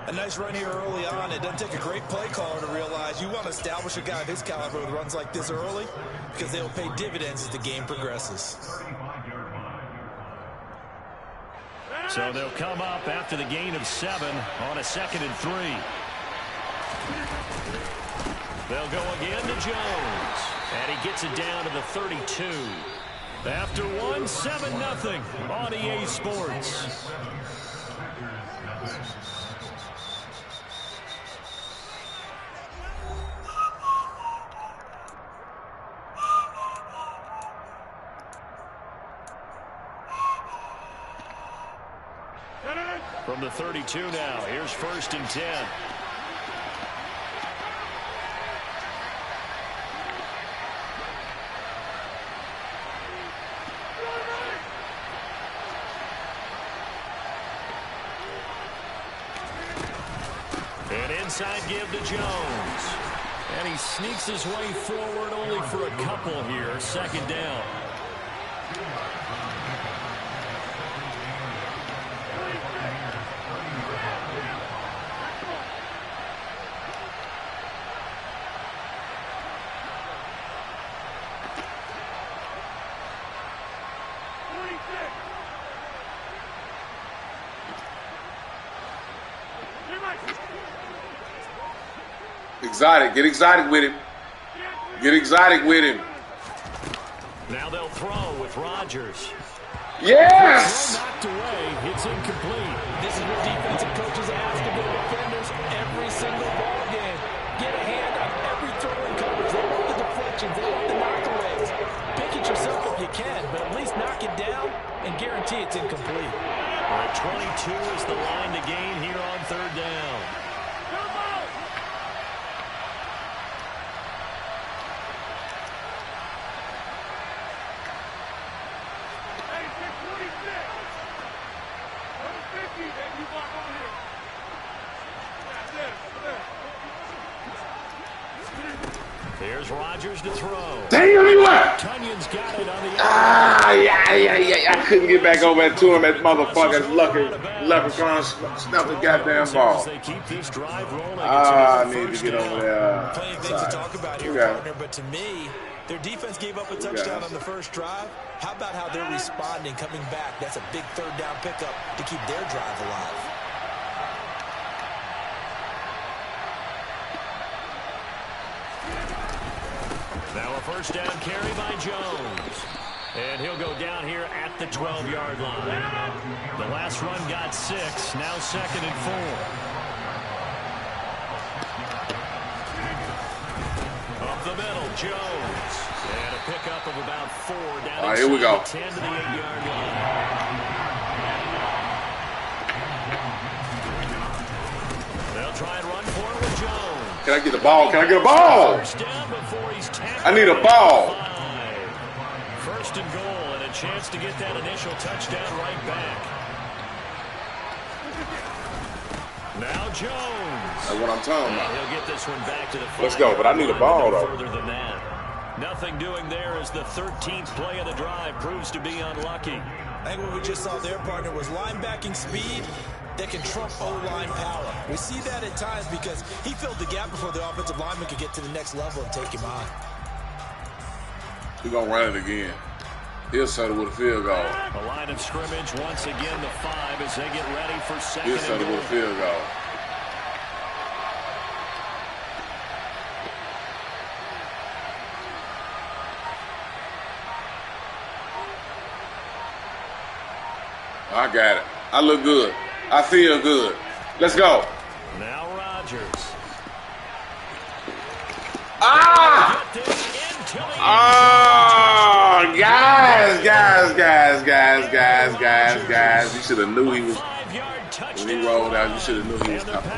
C: A nice run here early on. It doesn't take a great play caller to realize you want to establish a guy of his caliber with runs like this early because they'll pay dividends as the game progresses.
A: So they'll come up after the gain of 7 on a 2nd and 3. They'll go again to Jones. And he gets it down to the 32. After 1, 7-0 on EA Sports. From the 32 now, here's 1st and 10. An inside give to Jones. And he sneaks his way forward only for a couple here. 2nd down.
E: Exotic. Get exotic with him. Get exotic with him.
A: Now they'll throw with Rodgers.
E: Yes!
A: Knocked away. It's incomplete.
C: This is what defensive coaches ask of their defenders every single ball game. Get a hand on every throw in coverage. They want the deflections. They want the knockaways. Pick it yourself if you can, but at least knock it down and guarantee it's incomplete.
A: 22 is the line to gain here on 3rd down. Here's Rodgers to throw.
E: Damn, he went.
A: Tunyon's got it on the
E: yeah. I couldn't get back over to him. That motherfucker's leprechaun snuffed the goddamn ball.
A: They keep this drive rolling.
E: I need to get over there.
C: Plenty of things to talk about here, partner, but to me, their defense gave up a touchdown on the first drive. How about how they're responding, coming back? That's a big 3rd down pickup to keep their drive alive.
A: Now a 1st down carry by Jones. And he'll go down here at the 12-yard line. The last run got 6. Now 2nd and 4. Up the middle, Jones. And a pickup of about 4 down.
E: All right, here we go.
A: 10 to the 8-yard line. They'll try and run for it with Jones.
E: Can I get the ball? Can I get a ball? I need a ball.
A: 1st and goal and a chance to get that initial touchdown right back. Now Jones.
E: That's what I'm talking about.
A: He'll get this one back to the 5.
E: Let's go, but I need a ball, though.
A: Further than that. Nothing doing there as the 13th play of the drive proves to be unlucky.
C: I think what we just saw there, partner, was linebacking speed that can trump O-line power. We see that at times because he filled the gap before the offensive lineman could get to the next level and take him on.
E: We're going to run it again. He'll settle with a field goal.
A: A line of scrimmage once again, the 5 as they get ready for 2nd
E: He'll settle with a field goal. I got it. I look good. I feel good. Let's go.
A: Now Rodgers.
E: Guys. You should have knew he was. When he rolled out, you should have knew he was coming.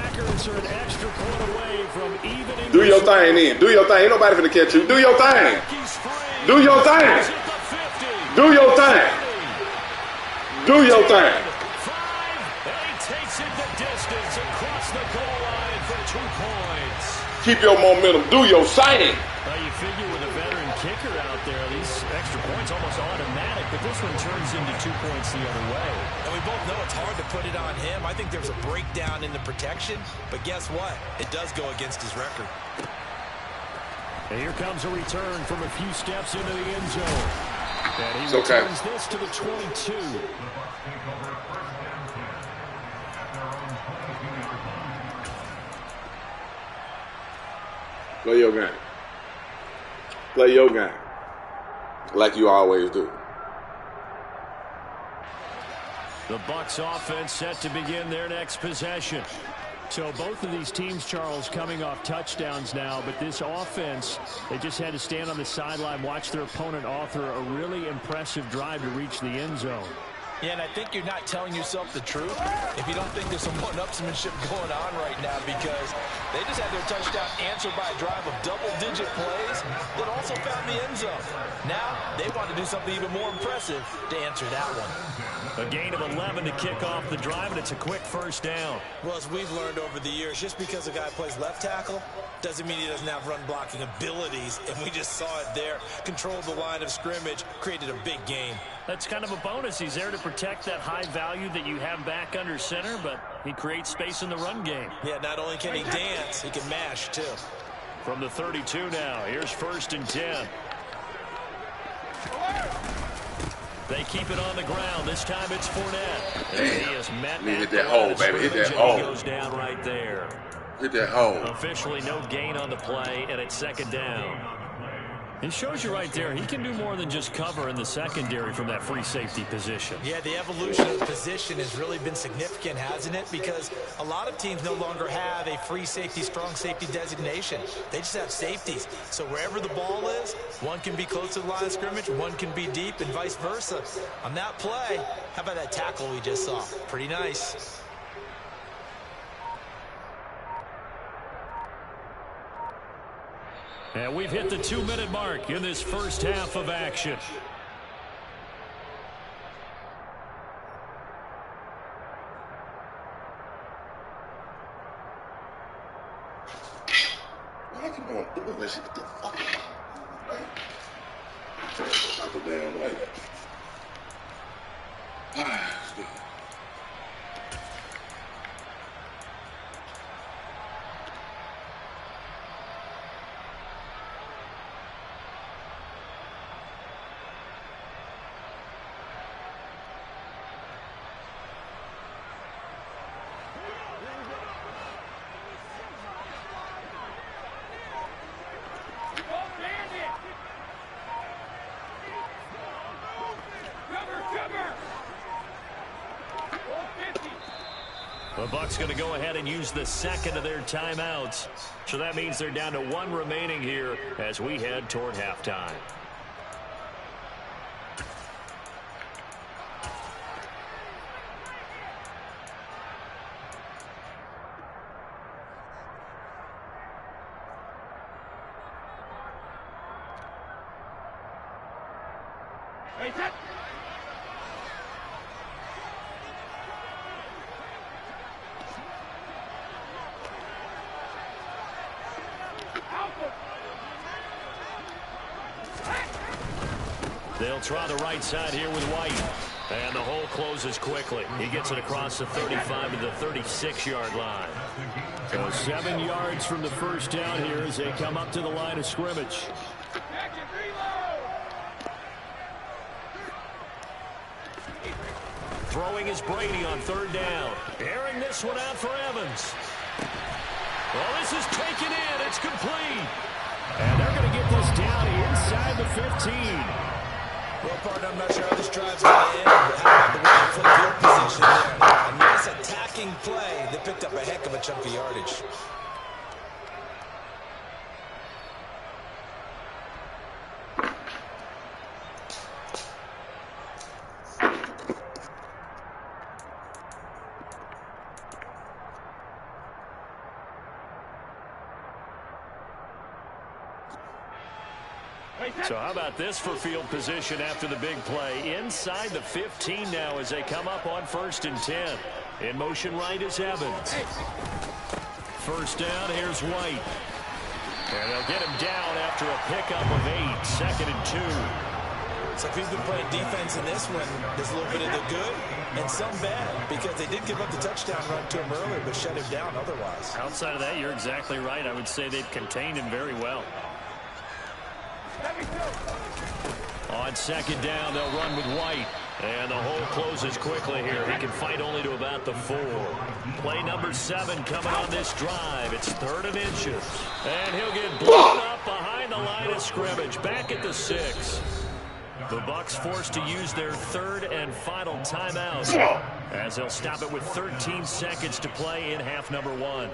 E: Do your thing then. Do your thing. Ain't nobody finna catch you. Do your thing. Do your thing. Do your thing. Do your thing.
A: 5, and he takes it the distance across the goal line for 2 points.
E: Keep your momentum. Do your thing.
B: Well, you figure with a veteran kicker out there, these extra points almost automatic, but this one turns into 2 points the other way.
C: And we both know it's hard to put it on him. I think there's a breakdown in the protection, but guess what? It does go against his record.
B: And here comes a return from a few steps into the end zone. And he
E: It's okay.
B: returns this to the 22.
E: Play your game. Play your game. Like you always do.
B: The Bucs offense set to begin their next possession. So both of these teams, Charles, coming off touchdowns now, but this offense, they just had to stand on the sideline, watch their opponent author a really impressive drive to reach the end zone.
C: Yeah, and I think you're not telling yourself the truth if you don't think there's some one-upsmanship going on right now, because they just had their touchdown answered by a drive of double-digit plays that also found the end zone. Now they want to do something even more impressive to answer that one.
B: A gain of 11 to kick off the drive, and it's a quick first down.
C: Well, as we've learned over the years, just because a guy plays left tackle doesn't mean he doesn't have run-blocking abilities, and we just saw it there. Controlled the line of scrimmage, created a big gain.
B: That's kind of a bonus. He's there to protect that high value that you have back under center, but he creates space in the run game.
C: Yeah, not only can he dance, he can mash, too.
B: From the 32 now, here's 1st and 10. They keep it on the ground. This time it's Fournette. And he is met.
E: Hit that hole, baby. Hit that hole.
B: He goes down right there.
E: Hit that hole.
B: Officially no gain on the play, and it's 2nd down. It shows you right there, he can do more than just cover in the secondary from that free safety position.
C: Yeah, the evolution of the position has really been significant, hasn't it? Because a lot of teams no longer have a free safety, strong safety designation. They just have safeties. So wherever the ball is, one can be close to the line of scrimmage, one can be deep, and vice versa. On that play, how about that tackle we just saw? Pretty nice.
B: And we've hit the 2-minute mark in this first half of action.
E: Why you gonna do this? Get the fuck out the damn way.
B: The Bucs going to go ahead and use the 2nd of their timeouts. So that means they're down to 1 remaining here as we head toward halftime. They'll try the right side here with White. And the hole closes quickly. He gets it across the 35 to the 36-yard line. So 7 yards from the first down here as they come up to the line of scrimmage. Throwing is Brady on 3rd down. Airing this one out for Evans. Well, this is taken in. It's complete. And they're going to get this down inside the 15.
C: Well, partner, I'm not sure how this drive's going to end, but how about the way they played field position there? A nice attacking play that picked up a heck of a chunk of yardage.
B: So how about this for field position after the big play? Inside the 15 now as they come up on 1st and 10. In motion right is Evans. First down, here's White. And they'll get him down after a pickup of 8. 2nd and 2.
C: So if he's been playing defense in this one, there's a little bit of the good and some bad, because they did give up the touchdown run to him earlier, but shut him down otherwise.
B: Outside of that, you're exactly right. I would say they've contained him very well. On 2nd down, they'll run with White. And the hole closes quickly here. He can fight only to about the 4. Play number 7 coming on this drive. It's 3rd and inches. And he'll get blown up behind the line of scrimmage. Back at the 6. The Bucks forced to use their 3rd and final timeout as they'll stop it with 13 seconds to play in half number 1.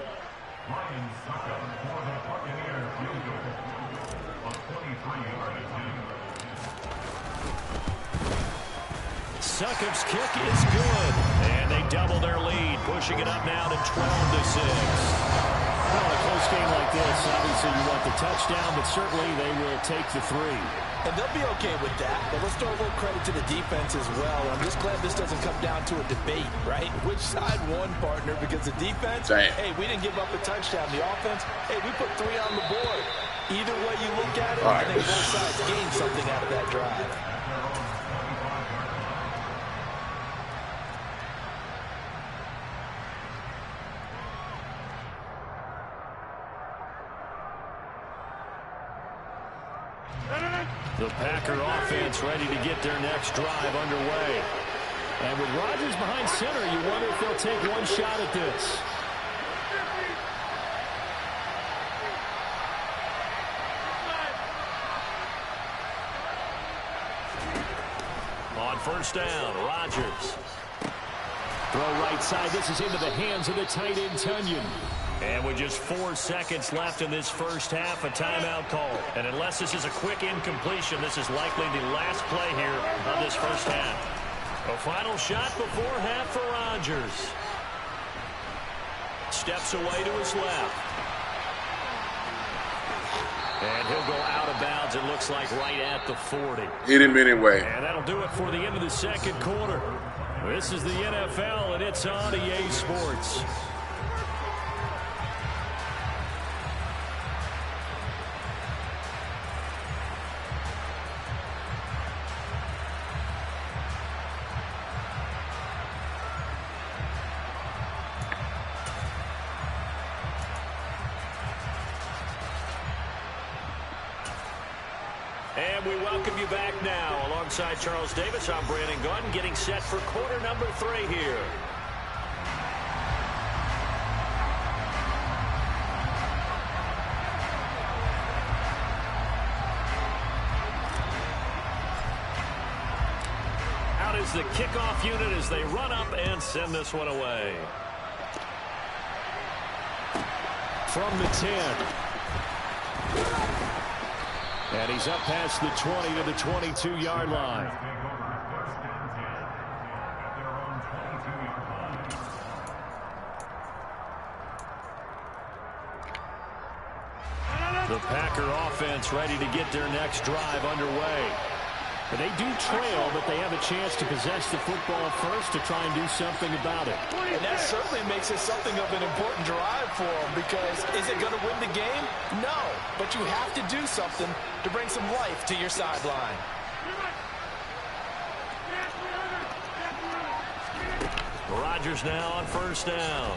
B: Succop's kick is good. And they double their lead, pushing it up now to 12-6. Well, in a close game like this, obviously you want the touchdown, but certainly they will take the 3.
C: And they'll be okay with that, but let's throw a little credit to the defense as well. I'm just glad this doesn't come down to a debate, right? Which side won, partner? Because the defense, hey, we didn't give up a touchdown. The offense, hey, we put 3 on the board. Either way you look at it, I think both sides gained something out of that drive.
B: The Packer offense ready to get their next drive underway. And with Rodgers behind center, you wonder if they'll take one shot at this. On 1st down, Rodgers. Throw right side. This is into the hands of the tight end, Tunyon. And with just 4 seconds left in this first half, a timeout call. And unless this is a quick incompletion, this is likely the last play here of this first half. A final shot before half for Rodgers. Steps away to his left. And he'll go out of bounds, it looks like, right at the 40.
E: Hit him anyway.
B: And that'll do it for the end of the second quarter. This is the NFL, and it's on EA Sports. And we welcome you back now. Alongside Charles Davis, I'm Brandon Gunn, getting set for quarter number 3 here. Out is the kickoff unit as they run up and send this one away. From the 10. And he's up past the 20 to the 22-yard line. The Packer offense ready to get their next drive underway. But they do trail, but they have a chance to possess the football first to try and do something about it.
C: And that certainly makes it something of an important drive for them, because is it going to win the game? No, but you have to do something to bring some life to your sideline.
B: Rodgers now on 1st down.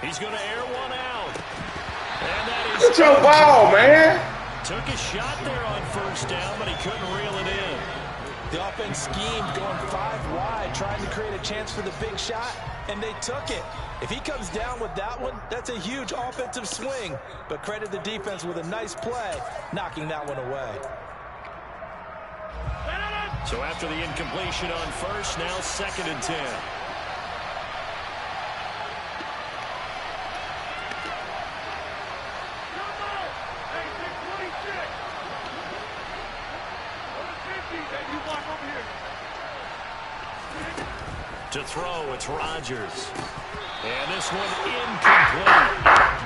B: He's going to air one out. And that is...
E: Get your ball, man!
B: Took a shot there on 1st down, but he couldn't reel it in.
C: The offense schemed going 5 wide, trying to create a chance for the big shot, and they took it. If he comes down with that one, that's a huge offensive swing. But credit the defense with a nice play, knocking that one away.
B: So after the incompletion on 1st, now 2nd and 10. To throw, it's Rodgers. And this one incomplete.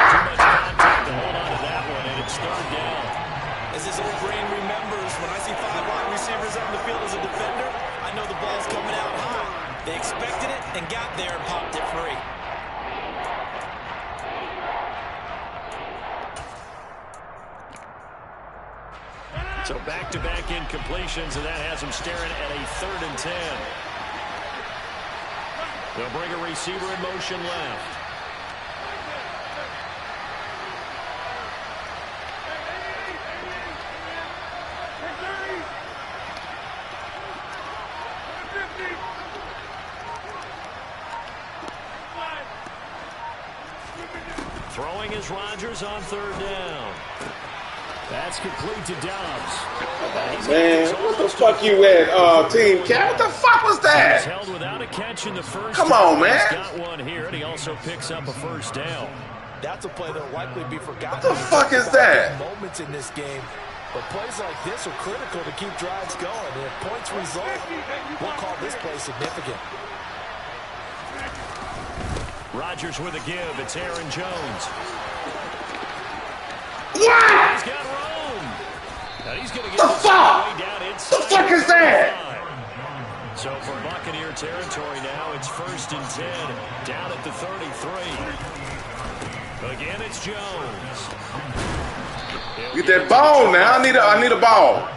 B: Too much contact to hold on to that one, and it's 3rd down.
C: As his old brain remembers, when I see 5 wide receivers on the field as a defender, I know the ball's coming out high. They expected it and got there and popped it free.
A: So back-to-back incompletions, and that has him staring at a 3rd and 10. They'll bring a receiver in motion left. Throwing is Rodgers on 3rd down.
B: That's complete to Dobbs.
E: Man, what the fuck you at, Team Cat? What the fuck was that?
A: Held without a catch in the first.
E: Come on, man.
A: He's got one here, and he also picks up a 1st down.
C: That's a play that'll likely be forgotten.
E: What the fuck is that?
C: Moments in this game, but plays like this are critical to keep drives going. And if points result, we'll call this play significant.
A: Rodgers with a give. It's Aaron Jones.
E: Wow!
A: He's got room. Now he's going to get
E: the
A: this
E: fuck?
A: way down inside.
E: The fuck is that?
A: So for Buccaneer territory now, it's 1st and 10, down at the 33. Again, it's Jones.
E: Get that ball now. I need a ball.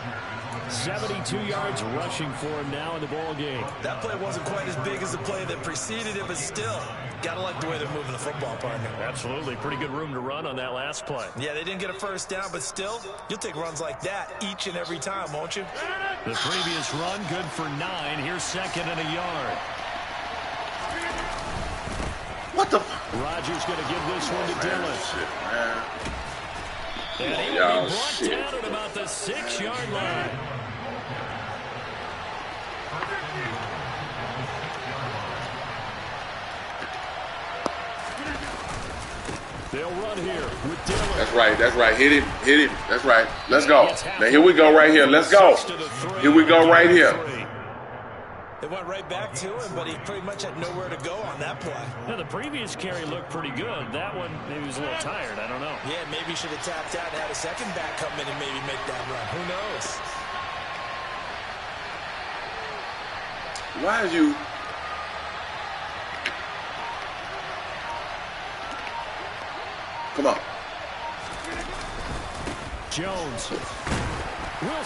B: 72 yards rushing for him now in the ball game.
C: That play wasn't quite as big as the play that preceded it, but still, gotta like the way they're moving the football, partner.
A: Absolutely. Pretty good room to run on that last play.
C: Yeah, they didn't get a 1st down, but still, you'll take runs like that each and every time, won't you?
A: The previous run, good for 9. Here's 2nd and a yard.
E: What the?
B: Rodgers going to give this one to Dillon.
E: Shit, man.
A: And he will be brought down at about the 6-yard line.
B: They'll run here with Dillon.
E: That's right. That's right. Hit him. That's right. Let's go. Now here we go right here. Let's go. Here we go right here.
C: They went right back to him, but he pretty much had nowhere to go on that play.
A: Now, the previous carry looked pretty good. That one, he was a little tired. I don't know.
C: Yeah, maybe he should have tapped out and had a second back come in and maybe make that run. Who knows?
E: Why are you? Come on.
B: Jones.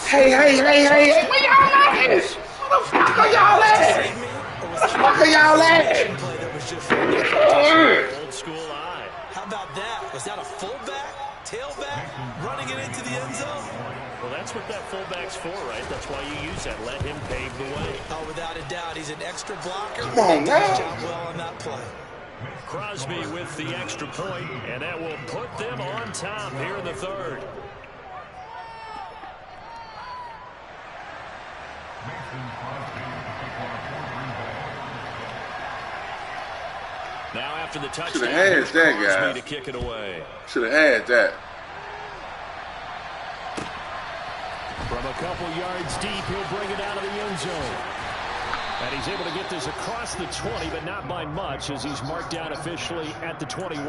E: Hey. Where y'all at? Where the fuck are y'all at? Where the fuck are y'all at?
A: Old school eye.
C: How about that? Was that a fullback, tailback, running it into the end zone?
A: Well, that's what that fullback's for, right? That's why you use that. Let him pave the way.
C: Oh, without a doubt, he's an extra blocker.
E: Come on now.
C: Job well on that play.
A: Crosby with the extra point, and that will put them on top here in the 3rd. Now after the touchdown,
E: Should have had that guy.
A: Crosby to kick it away.
E: Should have had that.
B: From a couple yards deep, he'll bring it out of the end zone. And he's able to get this across the 20, but not by much, as he's marked down officially at the 21.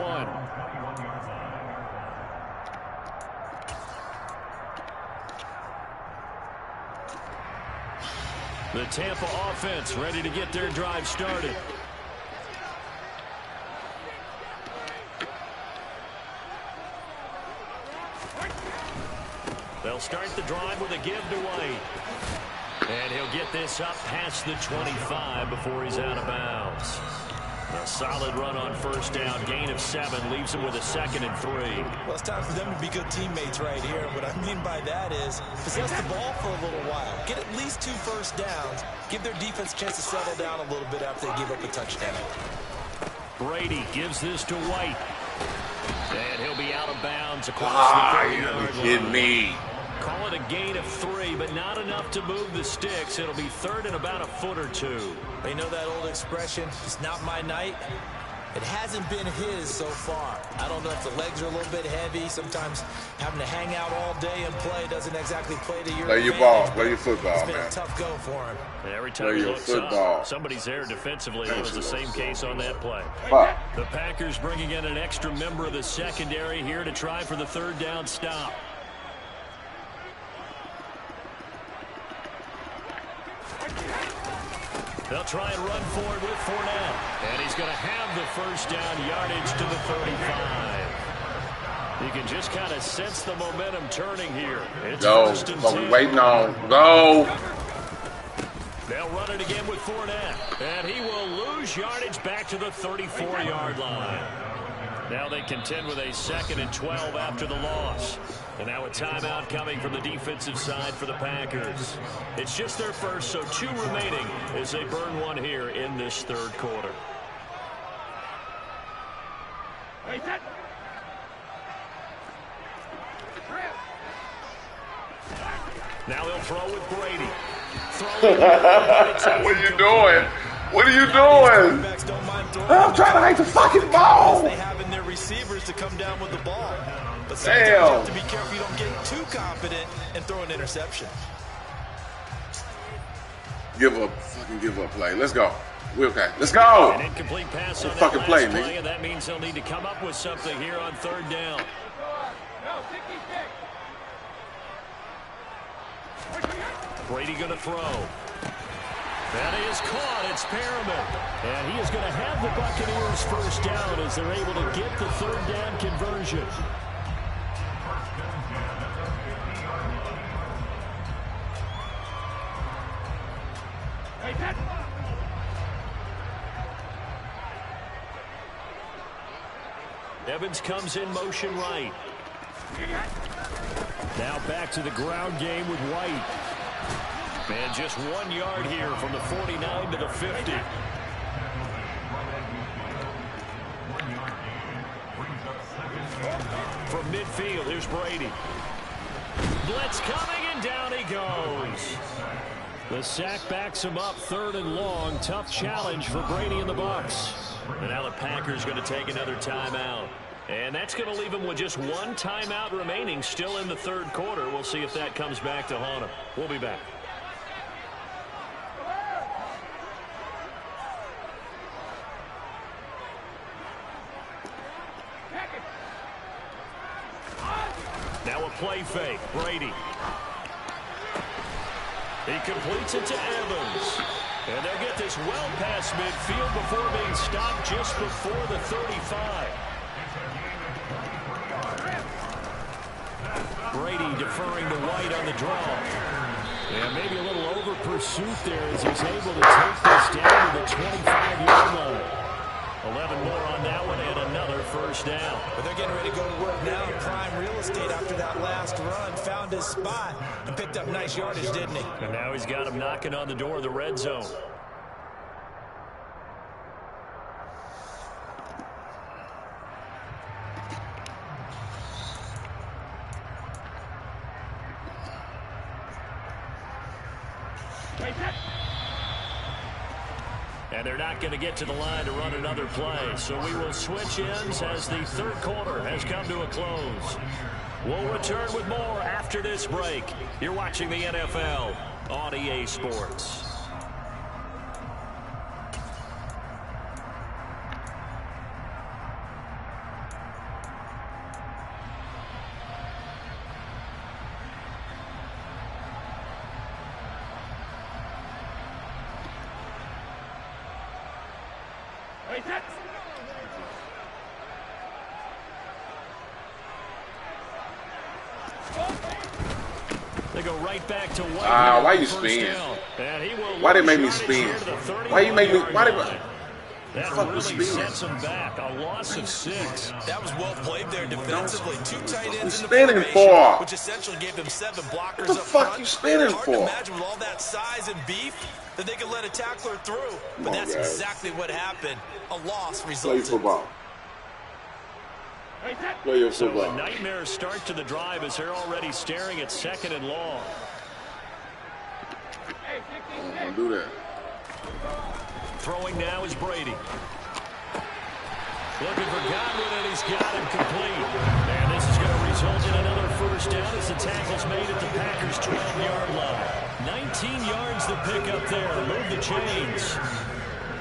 A: The Tampa offense ready to get their drive started. They'll start the drive with a give to White. And he'll get this up past the 25 before he's out of bounds. A solid run on 1st down, gain of 7, leaves him with a 2nd and 3.
C: Well, it's time for them to be good teammates right here. What I mean by that is possess the ball for a little while. Get at least 2 first downs. Give their defense a chance to settle down a little bit after they give up a touchdown.
A: Brady gives this to White. And he'll be out of bounds across the 30-yard line.
E: You kidding me?
A: Call it a gain of 3, but not enough to move the sticks. It'll be 3rd and about a foot or 2.
C: You know that old expression, it's not my night? It hasn't been his so far. I don't know if the legs are a little bit heavy. Sometimes having to hang out all day and play doesn't exactly play to your
E: Play your
C: advantage.
E: ball. Play your football,
C: It's been
E: man.
C: a tough go for him.
A: And every time
E: Play
A: he
E: your
A: looks
E: football.
A: up, somebody's there defensively. It was the same case on that play.
E: Fuck.
A: The Packers bringing in an extra member of the secondary here to try for the 3rd down stop.
B: They'll try and run forward with Fournette. And he's going to have the first down, yardage to the 35. You can just kind of sense the momentum turning here. It's first and 10.
E: Waiting on. Go.
B: They'll run it again with Fournette. And he will lose yardage back to the 34-yard line. Now they contend with a 2nd and 12 after the loss. And now a timeout coming from the defensive side for the Packers. It's just their first, so 2 remaining as they burn one here in this 3rd quarter. Now they'll throw with Brady.
E: What are you doing? What are you doing? I'm trying to make the fucking ball.
C: They have in their receivers to come down with the ball. But sometimes
E: Damn.
C: you have to be careful you don't get too confident and throw an interception.
E: Give up play. Let's go. We're okay. Let's go.
B: An incomplete pass on
E: fucking
B: that
E: play,
B: last
E: nigga.
B: and that means they'll need to come up with something here on 3rd down. Brady going to throw. That is caught. It's Perriman. And he is going to have the Buccaneers first down as they're able to get the 3rd down conversion. Evans comes in motion right. Now back to the ground game with White. And just 1 yard here from the 49 to the 50. From midfield, here's Brady. Blitz coming, and down he goes. The sack backs him up, 3rd and long. Tough challenge for Brady and the Bucs. And now the Packers going to take another timeout. And that's going to leave him with just 1 timeout remaining still in the 3rd quarter. We'll see if that comes back to haunt him. We'll be back. Now a play fake. Brady. He completes it to Evans. And they'll get this well past midfield before being stopped just before the 35. Brady deferring to White on the draw. And maybe a little over pursuit there as he's able to take this down to the 25-yard line. 11 more on that one and another first down.
C: But they're getting ready to go to work now in prime real estate after that last run. Found his spot and picked up nice yardage, didn't he?
B: And now he's got him knocking on the door of the red zone. And they're not going to get to the line to run another play. So we will switch ends as the 3rd quarter has come to a close. We'll return with more after this break. You're watching the NFL on EA Sports. They go right back to White.
E: Why you spin? Why they make me spin? Why you make me? Why they?
B: That really sets him back. A loss of 6.
C: That was well played there defensively. 2 tight ends in the
E: spinning
C: formation,
E: for?
C: which essentially gave them 7 blockers
E: What the
C: up
E: fuck
C: front.
E: you spinning
C: Hard
E: for?
C: to imagine with all that size and beef that they could let a tackler through. But that's exactly what happened. A loss
E: Play
C: resulted.
E: football. Play your
B: So
E: football.
B: a nightmare start to the drive as they're already staring at 2nd and long.
E: Don't do that.
B: Throwing now is Brady. Looking for Godwin, and he's got him complete. And this is going to result in another first down as the tackle's made at the Packers' 12-yard line. 19 yards to pick up there to move the chains.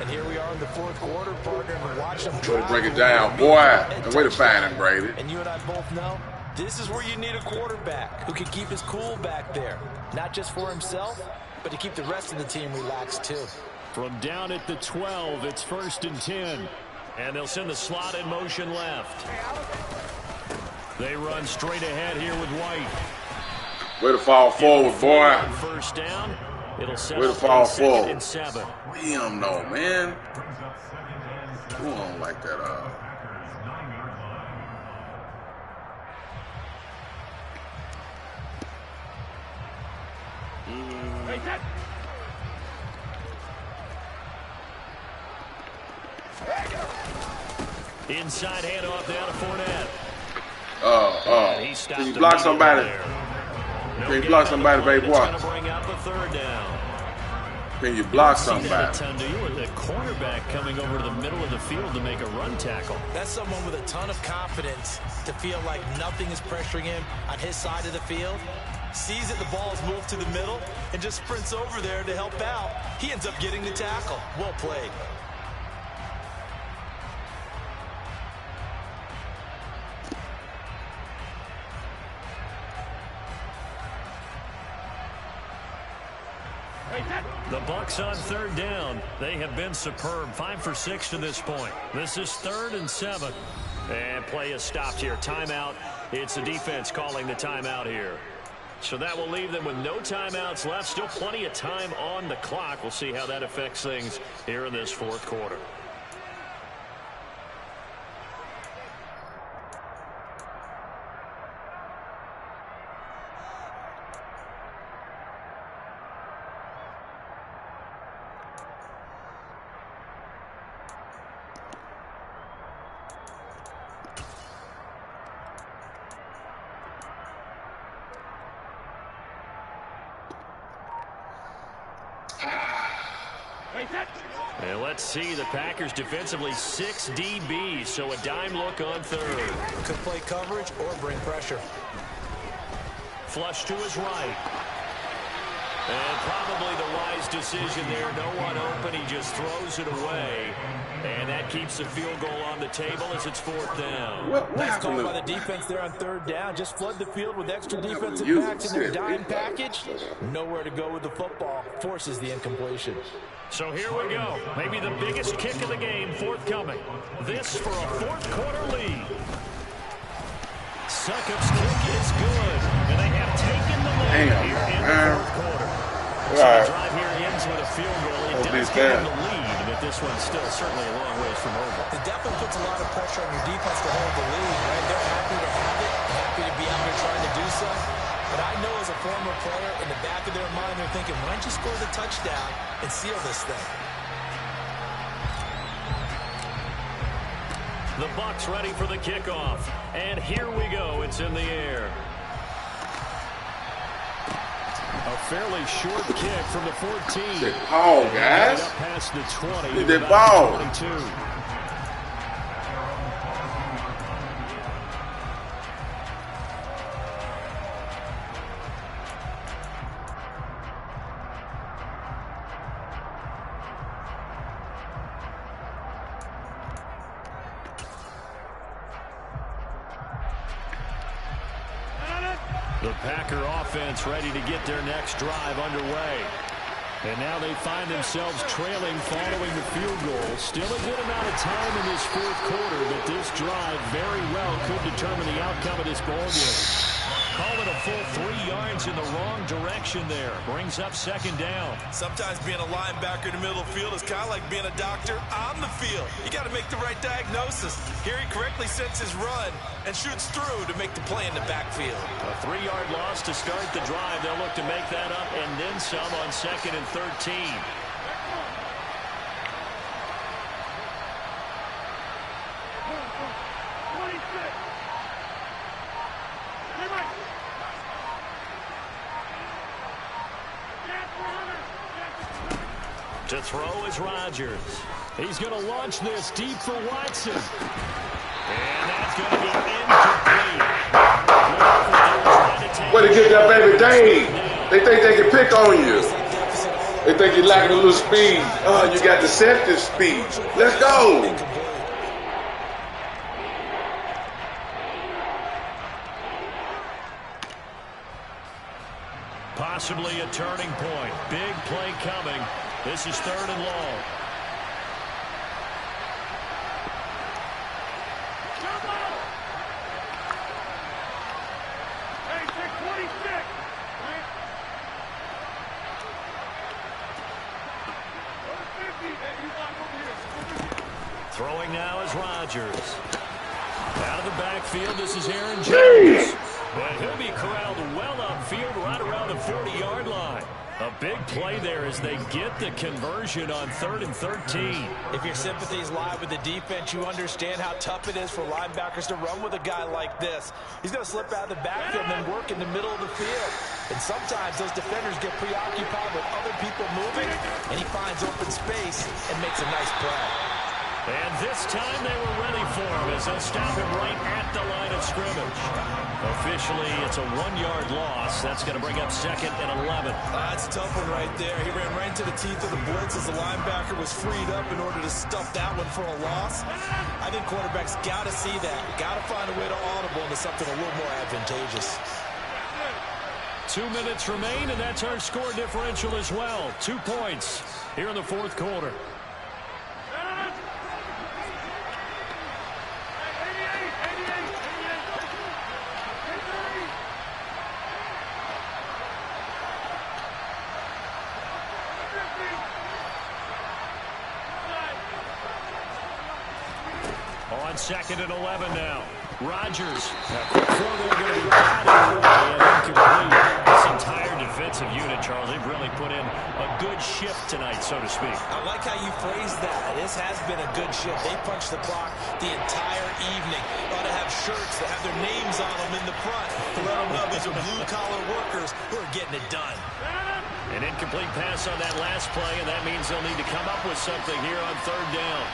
C: And here we are in the 4th quarter, partner, and watch them
E: Way
C: drive.
E: to break it down, boy. And way to find him, Brady.
C: And you and I both know this is where you need a quarterback who can keep his cool back there. Not just for himself, but to keep the rest of the team relaxed too.
B: From down at the 12, it's 1st and 10.
A: And they'll send the slot in motion left. They run straight ahead here with White.
E: Way to fall forward, boy.
A: First down. It'll set
E: Way to
A: up
E: fall
A: a 2nd
E: forward.
A: and 7.
E: Damn, no, man. Who don't like that?
A: Inside handoff down to Fournette.
E: Can you block somebody? Can you block somebody, baby boy?
A: Bring out the 3rd down.
E: Can you block
B: See that
E: somebody?
B: a ton, do you? With the cornerback coming over to the middle of the field to make a run tackle.
C: That's someone with a ton of confidence to feel like nothing is pressuring him on his side of the field. Sees that the ball is moved to the middle and just sprints over there to help out. He ends up getting the tackle. Well played.
A: The Bucs on 3rd down. They have been superb. 5 for 6 to this point. This is 3rd and 7. And play is stopped here. Timeout. It's the defense calling the timeout here. So that will leave them with no timeouts left. Still plenty of time on the clock. We'll see how that affects things here in this 4th quarter. And let's see, the Packers defensively 6 DBs, so a dime look on 3rd.
C: Could play coverage or bring pressure.
A: Flush to his right. And probably the wise decision there. No one open. He just throws it away. And that keeps the field goal on the table as it's 4th down.
C: Nice call by the defense there on 3rd down. Just flood the field with extra defensive backs in their dime package. Nowhere to go with the football. Forces the incompletion.
A: So here we go. Maybe the biggest kick of the game forthcoming. This for a 4th quarter lead. Succop's kick is good. And they have taken the lead here in the 4th quarter. So the drive here ends with a field goal. It does give them the lead, but this one's still certainly a long ways from over.
C: It definitely puts a lot of pressure on your defense to hold the lead, right? They're happy to have it, happy to be out there trying to do so. But I know as a former player, in the back of their mind, they're thinking, why don't you score the touchdown and seal this thing?
A: The Bucs ready for the kickoff. And here we go. It's in the air.
B: A fairly short kick from the 14.
E: That ball, guys.
B: Up past the 20.
E: Need that ball.
B: 22. The Packer offense ready to get their next drive underway. And now they find themselves trailing following the field goal. Still a good amount of time in this 4th quarter, but this drive very well could determine the outcome of this ballgame.
A: Call it a full 3 yards in the wrong direction there. Brings up 2nd down.
C: Sometimes being a linebacker in the middle of the field is kind of like being a doctor on the field. You got to make the right diagnosis. Here he correctly sets his run and shoots through to make the play in the backfield.
A: A 3-yard loss to start the drive. They'll look to make that up and then some on 2nd and 13. To throw is Rodgers.
B: He's going to launch this deep for Watson.
A: And that's going to go incomplete.
E: Way to get that baby Dave. They think they can pick on you. They think you're lacking a little speed. Oh, you got deceptive speed. Let's go.
A: Possibly a turning point. Big play coming. This is 3rd and long. Throwing now is Rodgers. Out of the backfield, this is Aaron Jones. And he'll be corralled well upfield right around the 40-yard line. A big play there as they get the conversion on 3rd and 13.
C: If your sympathies lie with the defense, you understand how tough it is for linebackers to run with a guy like this. He's going to slip out of the backfield and then work in the middle of the field. And sometimes those defenders get preoccupied with other people moving, and he finds open space and makes a nice play.
A: And this time they were ready for him as they'll stop him right at the line of scrimmage. Officially, it's a 1-yard loss. That's going to bring up 2nd and 11.
C: That's a tough one right there. He ran right into the teeth of the blitz as the linebacker was freed up in order to stuff that one for a loss. I think quarterbacks got to see that. Got to find a way to audible into something a little more advantageous.
A: 2 minutes remain, and that's our score differential as well. 2 points here in the 4th quarter. On 2nd and 11 now. Rodgers. Quick throw there, going to be batted away and incomplete. This entire defensive unit, Charles, they've really put in a good shift tonight, so to speak.
C: I like how you phrased that. This has been a good shift. They punched the clock the entire evening. Ought to have shirts that have their names on them in the front to let them know these are blue-collar workers who are getting it done.
A: An incomplete pass on that last play, and that means they'll need to come up with something here on 3rd down.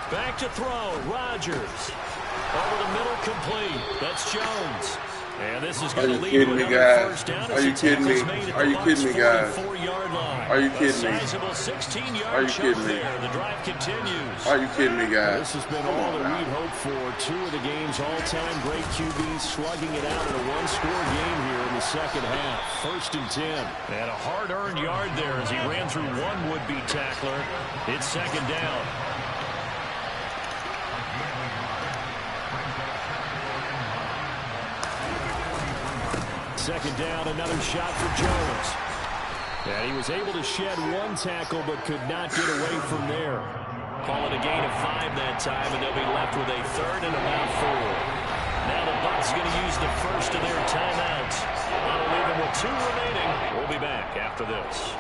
A: Back to throw. Rodgers. Over the middle, complete. That's Jones. And this is going to lead to another first down.
E: Are you kidding me? Are you kidding me, guys? Are you kidding me? Are you kidding me?
A: The drive continues.
E: Are you kidding me, guys?
B: This has been all that we'd hoped for. 2 of the game's all-time great QBs slugging it out in a 1-score game here in the 2nd half. 1st and 10.
A: And a hard-earned yard there as he ran through one would-be tackler. It's 2nd down.
B: Second down, another shot for Jones. And he was able to shed 1 tackle but could not get away from there.
A: Call it a gain of 5 that time, and they'll be left with a 3rd and about 4. Now the Bucs going to use the first of their timeouts. That'll leave them with 2 remaining. We'll be back after this.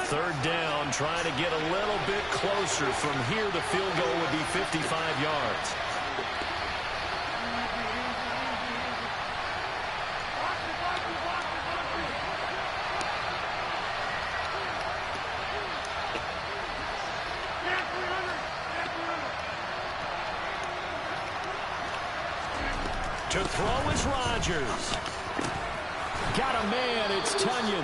A: Third down, trying to get a little bit closer. From here, the field goal would be 55 yards. To throw is Rodgers. Got a man, it's Tunyon.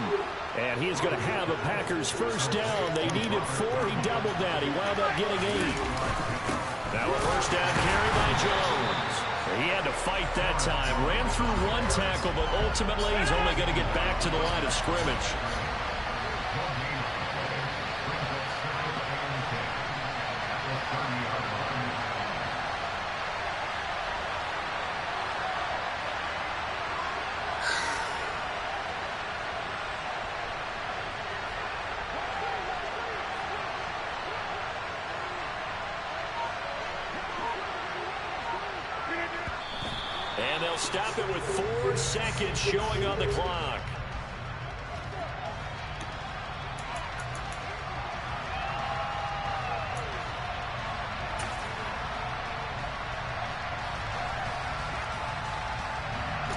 A: And he's going to have a Packers first down. They needed 4. He doubled that. He wound up getting 8. Now a first down carry by Jones. He had to fight that time. Ran through 1 tackle, but ultimately he's only going to get back to the line of scrimmage. And they'll stop it with 4 seconds showing on the clock.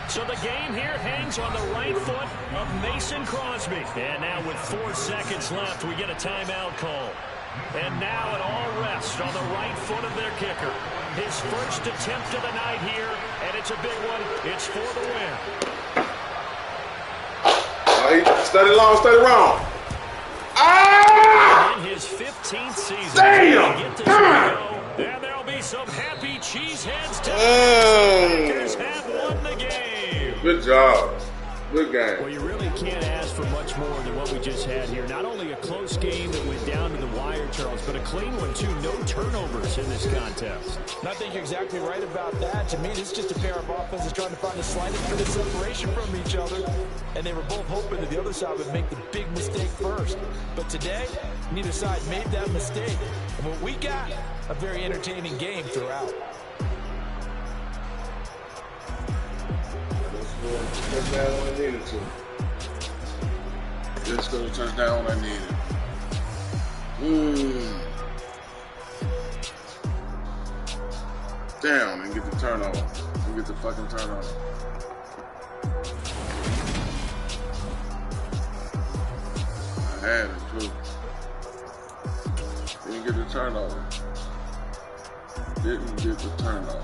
A: So the game here hangs on the right foot of Mason Crosby. And now with 4 seconds left, we get a timeout call.
B: And now it all rests on the right foot of their kicker. His first attempt of the night here, and it's a big one. It's for the win.
E: Study long, study wrong. Ah!
B: In his 15th season,
E: damn!
B: Get this and there'll be some happy cheeseheads tonight. Packers have won the game.
E: Good job. Good game.
B: Well, you really can't ask for much more than what we just had here. Not only a close game that went down to the wire, Charles, but a clean one, too. No turnovers in this contest.
C: And I think you're exactly right about that. To me, this is just a pair of offenses trying to find the slightest bit of separation from each other. And they were both hoping that the other side would make the big mistake first. But today, neither side made that mistake. And what we got, a very entertaining game throughout.
E: Touchdown when I needed to. Let's go touchdown when I needed. Damn, and get the turnover. And get the fucking turnover. I had it too. Didn't get the turnover. Didn't get the turnover.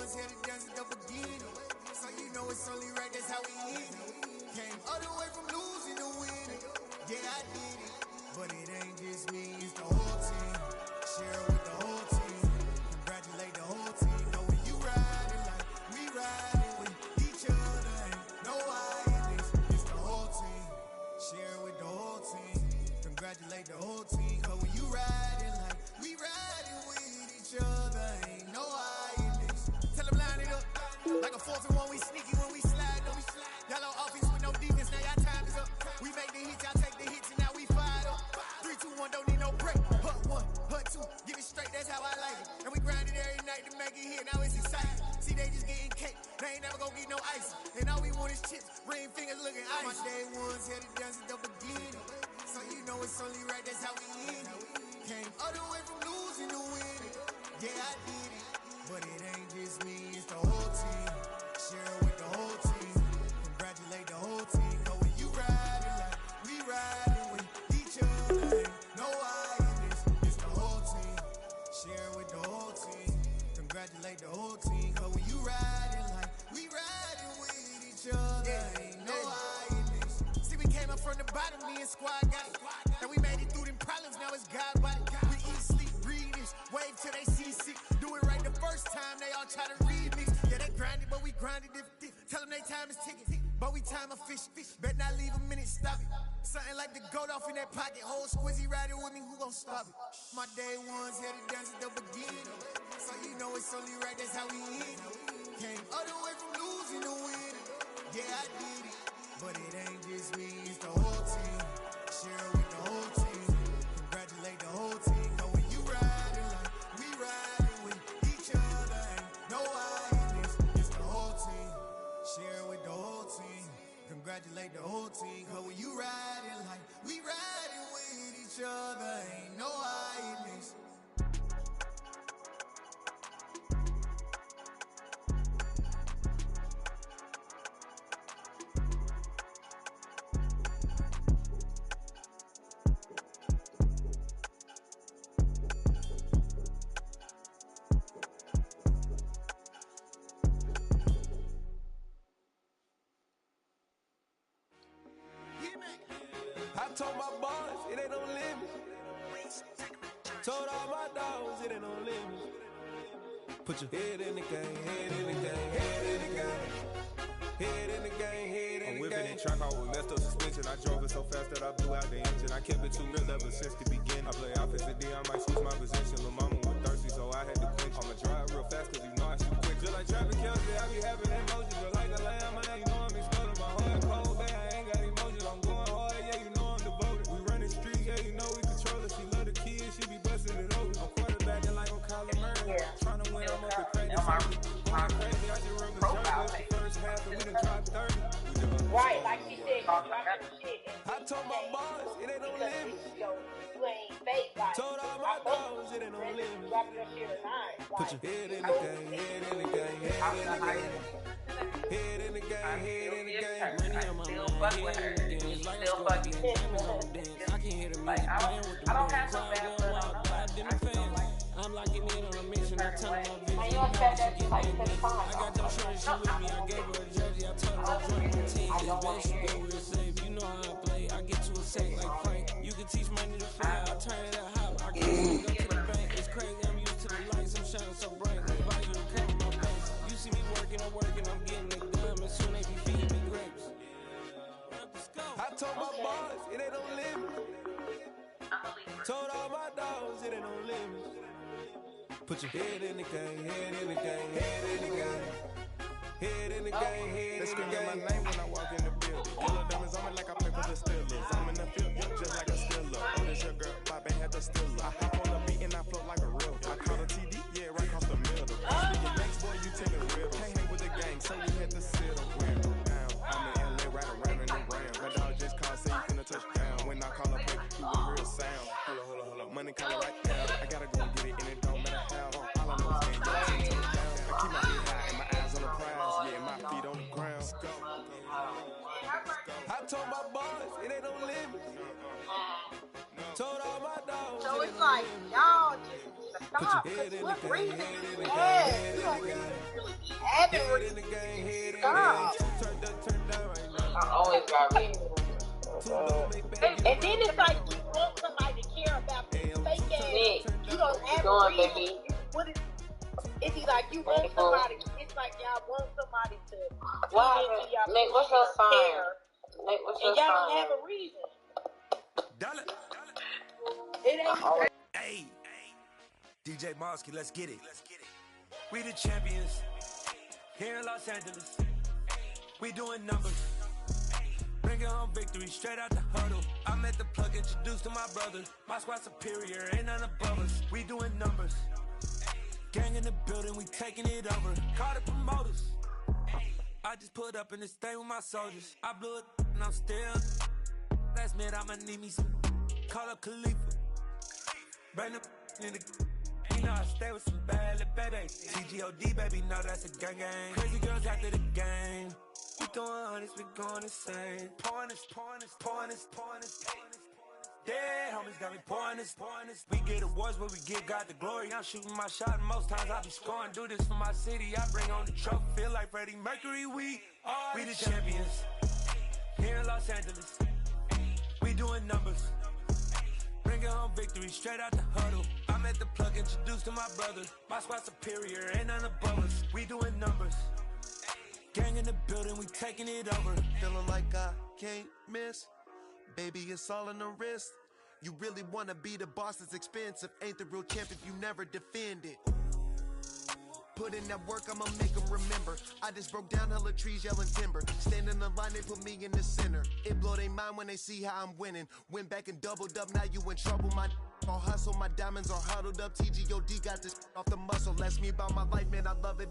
F: ones had to dance at the beginning. So you know it's only right, that's how we end it. Came all the way from losing to winning. Yeah, I did it. But it ain't just me, it's the whole team. Share it with the whole team. Congratulate the whole team. Know when you riding like we riding with each other. Ain't no I in this. It's the whole team. Share it with the whole team. Congratulate the whole team. Know when you riding like we riding with each other. Ain't no I in this. Tell them line it up. Like a 4th and 1, we sneaky when we slide up. Yellow offense with no defense, now y'all time is up. We make the hits, y'all take the hits, and now we fired up. 3, 2, 1, don't need no break. Hut 1, hut 2, give it straight, that's how I like it. And we grind it every night to make it here, now it's exciting. See, they just getting cake, they ain't never gonna get no ice. And all we want is chips, ring fingers looking ice. My day ones had to dance at the beginning. So you know it's only right, that's how we end it. Came all the way from losing to winning. Yeah, I did it. But it ain't just me, it's the whole team. Share it with the whole team. Congratulate the whole team. Know when you riding like we riding with each other. Ain't no I in this. It's the whole team. Share it with the whole team. Congratulate the whole team. Know when you riding like we riding with each other. Ain't no I in this. See, we came up from the bottom, me and squad got it. And we made it through them problems, now it's God body. We eat, sleep, breathe this. Wave till they see sick. Do it right the first time, they all try to remix. Yeah, they grinded, but we grinded it. Tell them they time is ticking, but we time a fish. Bet not leave a minute, stop it. Something like the goat off in that pocket. Whole squizzy riding with me, who gon' stop it? My day ones had to dance at the beginning. So you know it's only right, that's how we end it. Came all the way from losing to winning. Yeah, I did it. But it ain't just me, it's the whole team. Share it with the whole team. Congratulate the whole team. Know when you riding like we riding with each other. Ain't no I in this. It's the whole team. Share it with the whole team. Congratulate the whole team. Cause when you riding like we riding with each other. Ain't no I in this.
G: I told my boys, it ain't no limit. Told all my dogs, it ain't no limit. Put your head in the game, head in the game, head in the game. Head in the game, head in the game. I'm whipping and track out with messed up suspension. I drove it so fast that I blew out the engine. I kept it too real ever since the beginning. I play offensive D, I might switch my position. Lil' mama was thirsty, so I had to quench. I'ma drive real fast, cause you know I shoot quick. Just like Travis Kelce, I be having emotions. Just like a lamb, man, you know I'm exploding. My heart cold, man, I ain't got emotions. I'm going hard, yeah, you know I'm devoted. We running streets, yeah, you know we control it. She love the kids, she be busting it open. I'm quarterbacking like I'm Kyler Murray. Trying to win, I'm up the crazy. Going crazy, I just run the circle. The first half, and we done dropped 30.
H: Right, like she said, you drop your shit.
G: I told my boys, it ain't no limit.
H: You ain't fake, like,
G: Told all my dogs, it ain't no limit.
H: drop your shit or not.
G: Put your head in the game, head in the game, head in the game. Head in the game, head in the game.
I: Money on my mind, head in the game. It's like I'm supposed to be dancing on the dance. I can hear the music playing with the band. Crowd going wild, live in the fans. I'm locking in on a mission, I tell her my vision. I got them shorty, she with me, I gave her a jersey, I told her to join my team. It's best she go real safe, you know how I play. I get to a sack like Frank. You can teach money to fly, I turn it up hot. I can't go to the bank, it's crazy, I'm used to the lights, I'm shining so bright. Value to cover my face. You see me working, I'm getting it done, and soon they be feeding me grapes. I told my boys, it ain't no limit. Told all my dogs, it ain't no limit. Put your head in the game, head in the game, head in the game. Head in the game, head in the game. They scream my name when I walk in the building. Yellow diamonds on me like I play for the Steelers. I'm in the field, just like a Steeler. Oh, this your girl, Bobby had the Steeler. I hop on the beat and I float like a real. I caught a TD, yeah, right across the middle. Speaking next, boy, you tell me real. Can't hang with the gang, so we had to sit on down. I'm in LA, right around in the round. My dog just called, say he finna touch down. When I call a play, you a real sound. Hold up, money calling right now. I gotta go and get it, and it don't matter how. All I know is getting y'all to turn down. I keep my head high and my eyes on the prize. Yeah, my feet on the ground. I told my boys, it ain't no limit. Told all my dogs.
H: So it's like, y'all just stop. Because what reason do you have? You don't really be having reasons. Stop.
I: I always got reasons.
H: And then it's like you want somebody to care about this fake ass. You don't have a reason. What is? It's like you want somebody. It's like y'all want somebody to.
I: Nick, what's your sign? Nick, what's your sign?
H: And y'all don't have a reason. It ain't.
G: Hey, DJ Mosky, let's get it. We the champions here in Los Angeles. We doing numbers. Bringing home victory straight out the huddle. I'm at the plug, introduced to my brothers. My squad superior, ain't none above us. We doing numbers. Gang in the building, we taking it over. Call the promoters. I just put up in this thing with my soldiers. I blew it and I'm still. Last minute, I'ma need me some. Call up Khalifa. Bring the in the. You know I stay with some bad little baby. TGOD, baby, know that's a gang gang. Crazy girls after the game. We throwing hundreds, we going insane. Pouring this. Dead homies got me pouring this. We get awards, but we give God the glory. I'm shooting my shot, and most times I be scoring. Do this for my city, I bring on the trophy. Feel like Freddie Mercury, we the champions. Here in Los Angeles, we doing numbers. Bringing home victory straight out the huddle. I'm at the plug, introduced to my brothers. My squad superior, ain't none above us. We doing numbers. Gang in the building, we taking it over.
J: Feeling like I can't miss. Baby, it's all in the wrist. You really wanna be the boss, it's expensive. Ain't the real champ if you never defend it. Put in that work, I'ma make them remember. I just broke down hella trees, yelling timber. Stand in the line, they put me in the center. It blow their mind when they see how I'm winning. Went back and doubled up, now you in trouble. My all hustle, my diamonds are huddled up. TGOD got this off the muscle. Ask me about my life, man, I love it.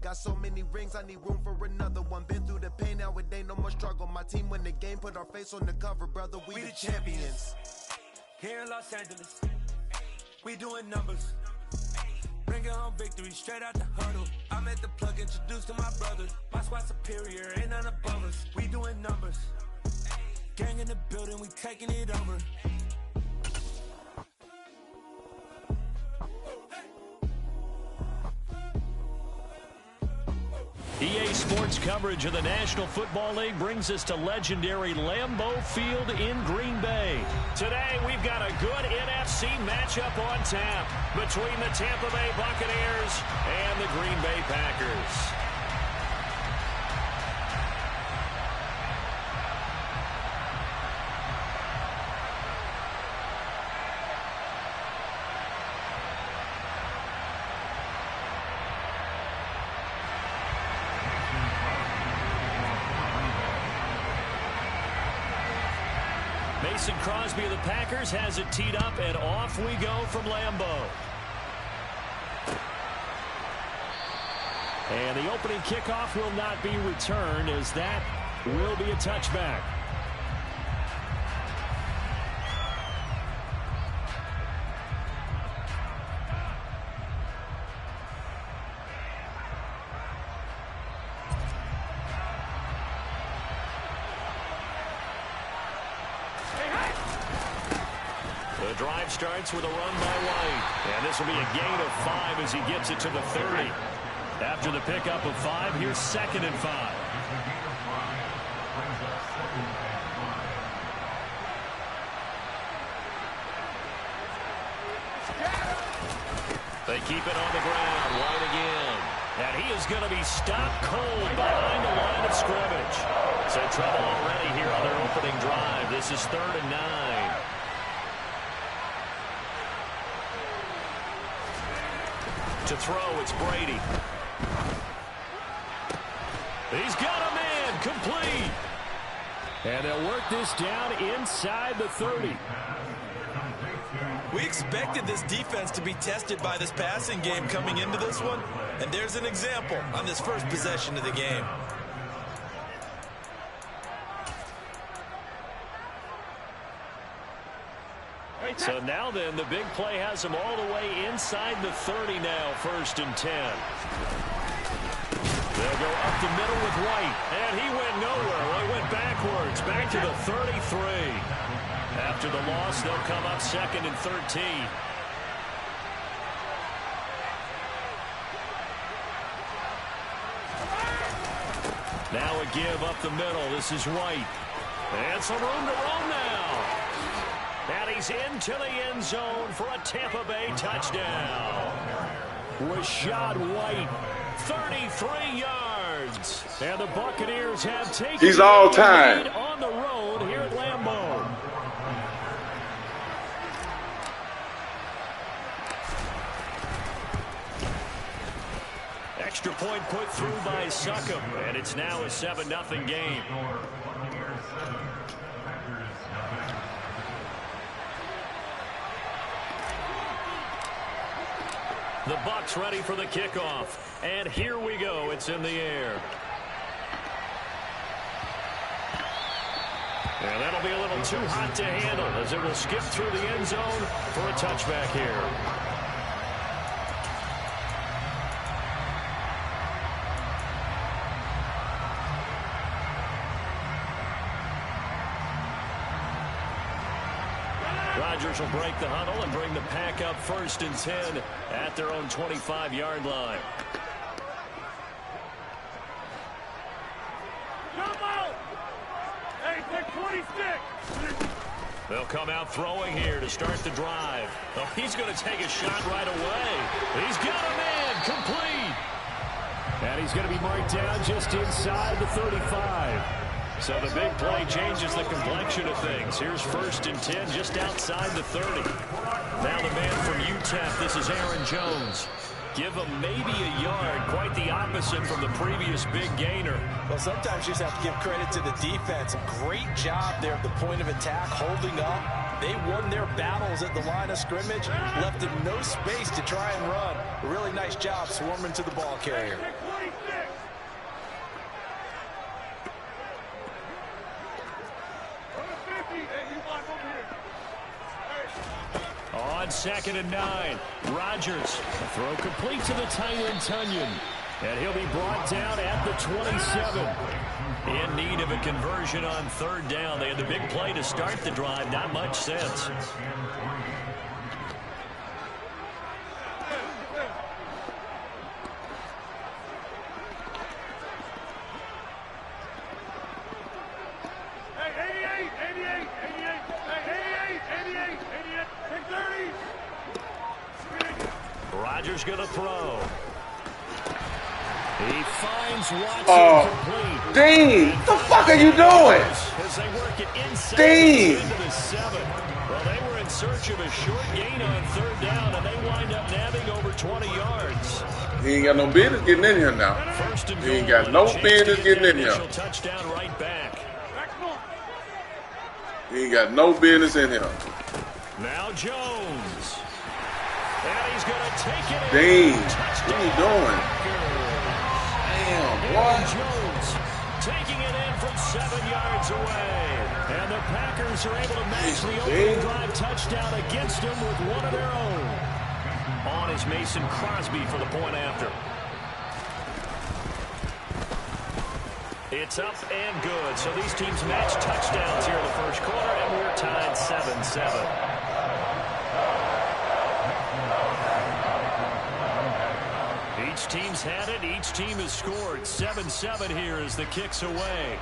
J: Got so many rings, I need room for another one. Been through the pain, now it ain't no more struggle. My team win the game, put our face on the cover, brother. We the champions.
G: Here in Los Angeles, we doing numbers. Bringing home victory straight out the huddle. I'm at the plug, introduced to my brothers. My squad superior, ain't none above us. We doing numbers. Gang in the building, we taking it over.
B: EA Sports coverage of the National Football League brings us to legendary Lambeau Field in Green Bay. Today, we've got a good NFC matchup on tap between the Tampa Bay Buccaneers and the Green Bay Packers. Mason Crosby of the Packers has it teed up, and off we go from Lambeau. And the opening kickoff will not be returned, as that will be a touchback. The drive starts with a run by White. And this will be a gain of 5 as he gets it to the 30. After the pickup of 5, here's 2nd and 5. They keep it on the ground. White again. And he is going to be stopped cold behind the line of scrimmage. So trouble already here on their opening drive. This is 3rd and 9. To throw, it's Brady. He's got a man, complete. And they'll work this down inside the 30.
C: We expected this defense to be tested by this passing game coming into this one, and there's an example on this first possession of the game.
B: So now then, the big play has him all the way inside the 30 now, 1st and 10. They'll go up the middle with White, and he went nowhere. Well, he went backwards, back to the 33. After the loss, they'll come up 2nd and 13. give up the middle. This is White. And some room to roam now. And he's into the end zone for a Tampa Bay touchdown. Rashad White, 33 yards. And the Buccaneers have taken
E: He's all time
B: on the road here at Lambeau. Extra point put through by Succop, and it's now a 7-0 game. The Bucs ready for the kickoff. And here we go. It's in the air. And that'll be a little too hot to handle as it will skip through the end zone for a touchback here. Rodgers will break the huddle and bring the pack up 1st and 10 at their own 25-yard line. They'll come out throwing here to start the drive. Oh, he's going to take a shot right away. He's got a man complete. And he's going to be marked down just inside the 35. So the big play changes the complexion of things. Here's 1st and 10 just outside the 30. Now the man from UTEP, this is Aaron Jones. Give him maybe a yard, quite the opposite from the previous big gainer.
C: Well, sometimes you just have to give credit to the defense. Great job there at the point of attack, holding up. They won their battles at the line of scrimmage, left them no space to try and run. A really nice job swarming to the ball carrier.
B: On 2nd and 9, Rodgers. Throw complete to the tight end, Tunyon. And he'll be brought down at the 27. In need of a conversion on 3rd down. They had the big play to start the drive. Not much sense. Rodgers going to throw. He finds Watson complete.
E: Dean, what the fuck are you doing?
B: As they work it inside
E: Dean.
B: into the 7. Well, they were in search of a short gain on 3rd down, and they wind up nabbing over 20 yards.
E: He ain't got no business getting in here now. He ain't got no business getting in here.
B: Touchdown right back.
E: He ain't got no business in here.
B: Now Jones. And he's going to take it.
E: Dean, what are you doing? Damn, boy.
B: Jones taking it in from 7 yards away. And the Packers are able to match the opening drive touchdown against them with one of their own. On is Mason Crosby for the point after. It's up and good. So these teams match touchdowns here in the 1st quarter, and we're tied 7-7. Each team's had it. Each team has scored. 7-7 here as the kick's away.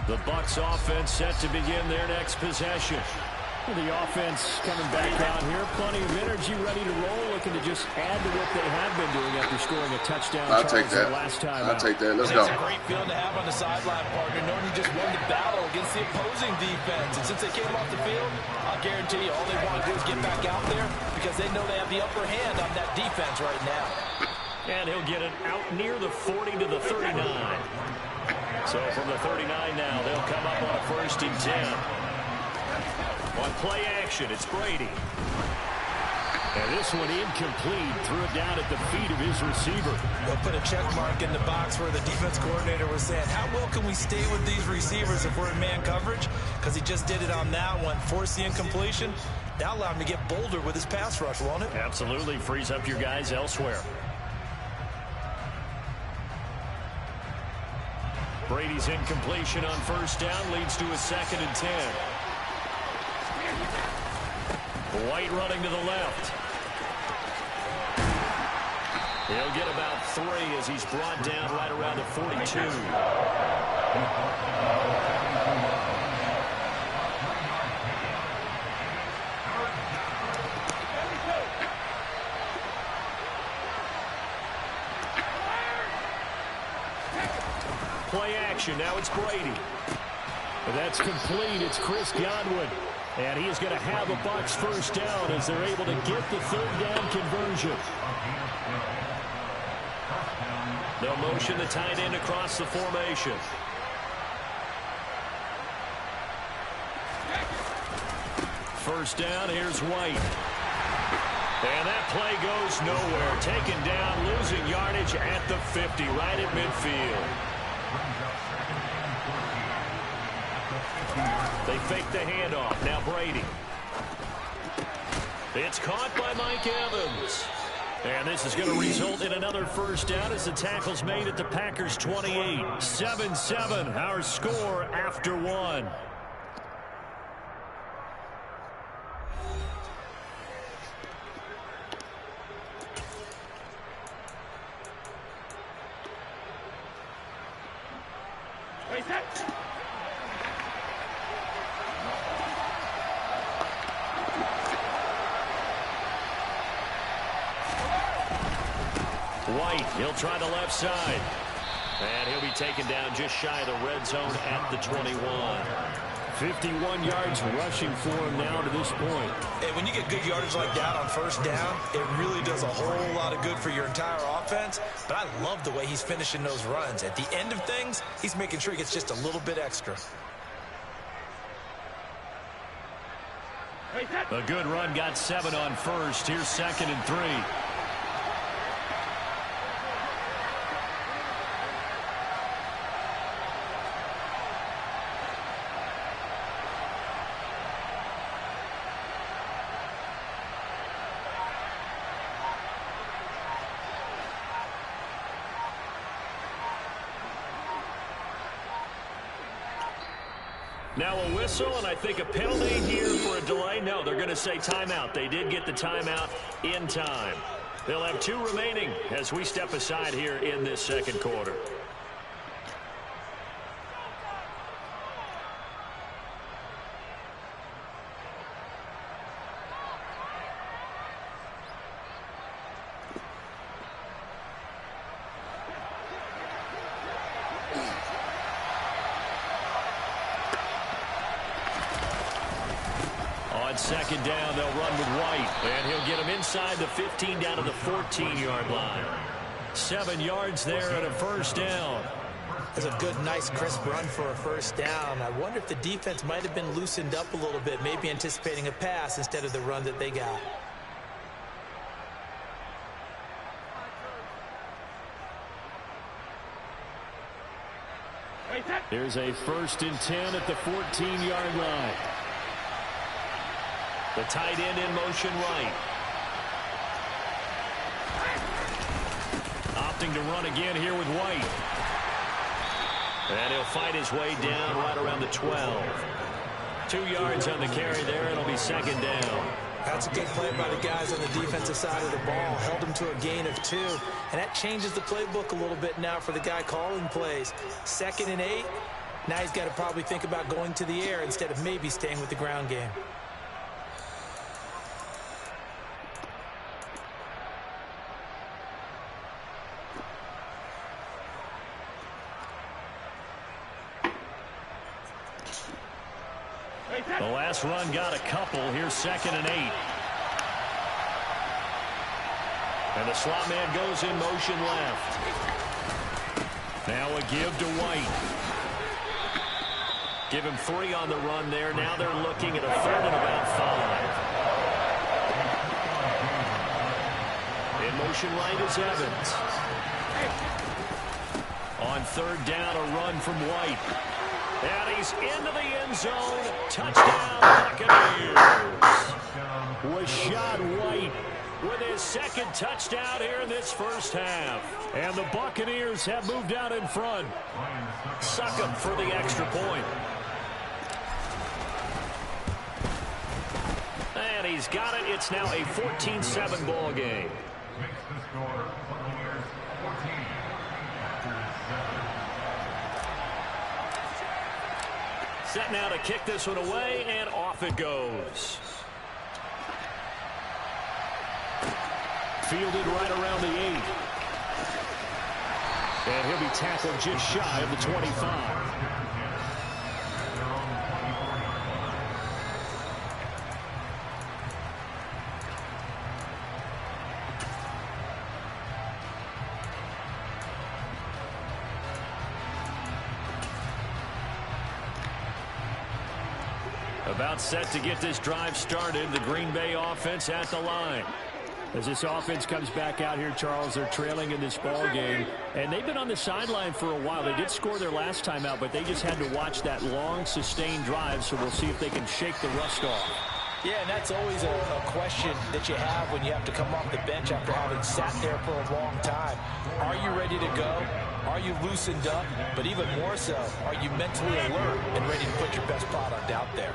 B: The Bucs offense set to begin their next possession. The offense coming back out here, plenty of energy, ready to roll, looking to just add to what they have been doing after scoring a touchdown.
E: I'll take that.
B: Last time
E: I'll take that. Let's go.
C: It's a great feeling to have on the sideline, partner, knowing you just won the battle against the opposing defense. And since they came off the field, I'll guarantee you all they want to do is get back out there because they know they have the upper hand on that defense right now.
B: And he'll get it out near the 40 to the 39. So from the 39 now, they'll come up on a 1st and 10. On play action, it's Brady. And this one incomplete. Threw it down at the feet of his receiver.
C: They'll put a check mark in the box where the defense coordinator was saying, how well can we stay with these receivers if we're in man coverage? Because he just did it on that one. Forced the incompletion. That'll allow him to get bolder with his pass rush, won't it?
B: Absolutely. Frees up your guys elsewhere. Brady's incompletion on first down leads to a 2nd and 10. White running to the left. He'll get about 3 as he's brought down right around the 42. Play action. Now it's Brady. That's complete. It's Chris Godwin. And he is going to have a Bucs first down as they're able to get the 3rd down conversion. They'll motion the tight end across the formation. First down, here's White. And that play goes nowhere. Taken down, losing yardage at the 50, right at midfield. They fake the handoff. Now Brady. It's caught by Mike Evans. And this is going to result in another first down as the tackle's made at the Packers 28. 7-7, our score after 1. White, he'll try the left side. And he'll be taken down just shy of the red zone at the 21. 51 yards rushing for him now to this point.
C: And when you get good yardage like that on first down, it really does a whole lot of good for your entire offense. But I love the way he's finishing those runs. At the end of things, he's making sure he gets just a little bit extra.
B: A good run, got 7 on first. Here's 2nd and 3. Now a whistle, and I think a penalty here for a delay. No, they're going to say timeout. They did get the timeout in time. They'll have 2 remaining as we step aside here in this 2nd quarter. Second down, they'll run with White, and he'll get him inside the 15 down to the 14-yard line. 7 yards there and a first down.
C: That's a good, nice, crisp run for a first down. I wonder if the defense might have been loosened up a little bit, maybe anticipating a pass instead of the run that they got.
B: Here's a 1st and 10 at the 14-yard line. The tight end in motion right. Opting to run again here with White. And he'll fight his way down right around the 12. 2 yards on the carry there. It'll be 2nd down.
C: That's a good play by the guys on the defensive side of the ball. Held him to a gain of 2. And that changes the playbook a little bit now for the guy calling plays. 2nd and 8. Now he's got to probably think about going to the air instead of maybe staying with the ground game.
B: The last run got a couple. Here's 2nd and 8. And the slot man goes in motion left. Now a give to White. Give him 3 on the run there. Now they're looking at a 3rd and about 5. In motion right is Evans. On 3rd down, a run from White. And he's into the end zone. Touchdown, Buccaneers. Rashad White with his second touchdown here in this first half. And the Buccaneers have moved out in front. Succop for the extra point. And he's got it. It's now a 14-7 ball game.
D: Makes the score, Buccaneers 14, Raptors 7.
B: Set now to kick this one away, and off it goes. Fielded right around the 8. And he'll be tackled just shy of the 25. About set to get this drive started. The Green Bay offense at the line. As this offense comes back out here, Charles, they're trailing in this ball game. And they've been on the sideline for a while. They did score their last time out, but they just had to watch that long, sustained drive. So we'll see if they can shake the rust off.
C: Yeah, and that's always a question that you have when you have to come off the bench after having sat there for a long time. Are you ready to go? Are you loosened up? But even more so, are you mentally alert and ready to put your best product out there?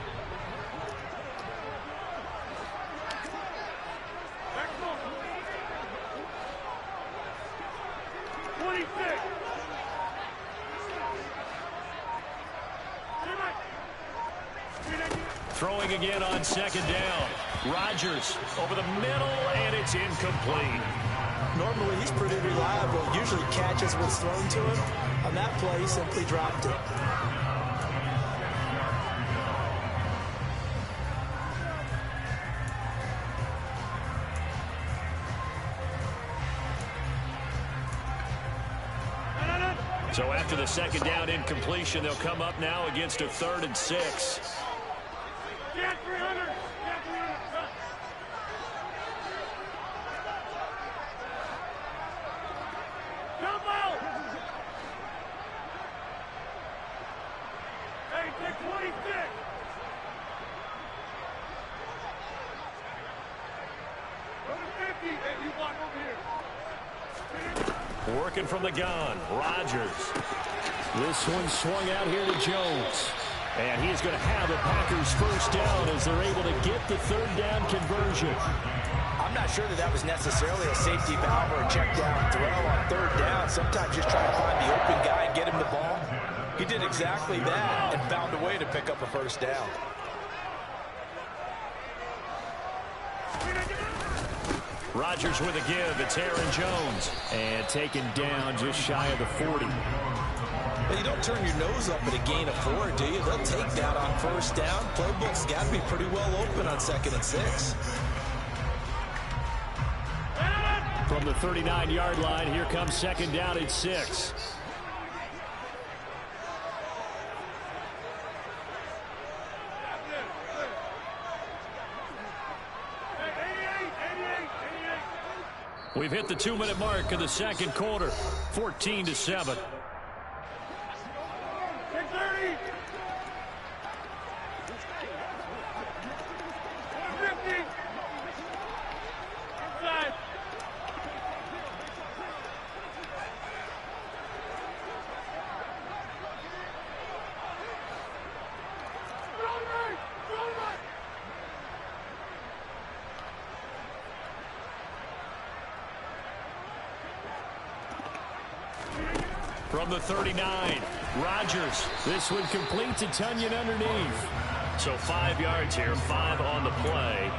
B: Throwing again on second down. Rodgers over the middle, and it's incomplete.
C: Normally, he's pretty reliable. Usually catches what's thrown to him. On that play, he simply dropped it.
B: So after the second down incompletion, they'll come up now against a 3rd and 6.
D: Get 300! Get 300! Jump out! Hey, take 26! Go to 50, and you block over here.
B: Working from the gun, Rodgers. This one swung out here to Jones. And he's going to have the Packers first down as they're able to get the 3rd down conversion.
C: I'm not sure that was necessarily a safety valve or a check down throw on 3rd down. Sometimes just try to find the open guy and get him the ball. He did exactly that and found a way to pick up a first down.
B: Rodgers with a give. It's Aaron Jones. And taken down just shy of the 40.
C: But you don't turn your nose up at a gain of 4, do you? They'll take that on first down. Playbook's got to be pretty well open on 2nd and 6.
B: From the 39-yard line, here comes 2nd down at 6. We've hit the 2-minute mark in the second quarter. 14-7. From the 39, Rodgers. This one completes a Tunyon underneath. So 5 yards here, 5 on the play.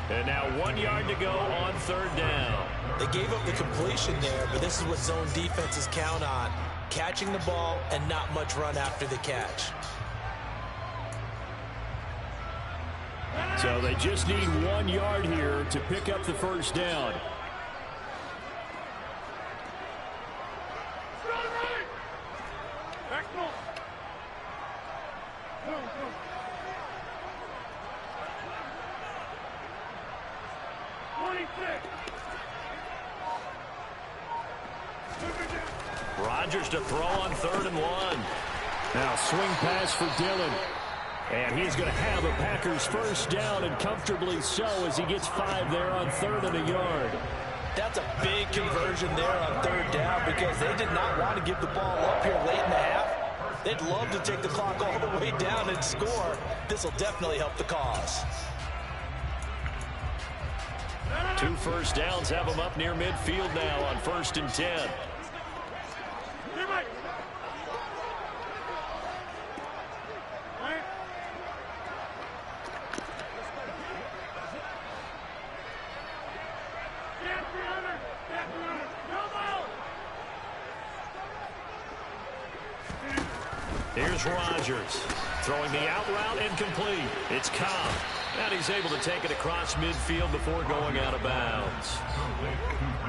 B: And now 1 yard to go on 3rd down.
C: They gave up the completion there, but this is what zone defenses count on. Catching the ball and not much run after the catch.
B: So they just need 1 yard here to pick up the first down. Rodgers to throw on 3rd and 1. Now swing pass for Dillon. And he's going to have a Packers first down, and comfortably so, as he gets 5 there on 3rd and a yard.
C: That's a big conversion there on 3rd down because they did not want to give the ball up here late in the half. They'd love to take the clock all the way down and score. This will definitely help the cause.
B: 2 first downs have them up near midfield now on 1st and 10. Here's Rodgers throwing the out route incomplete. It's Cobb. And he's able to take it across midfield before going out of bounds.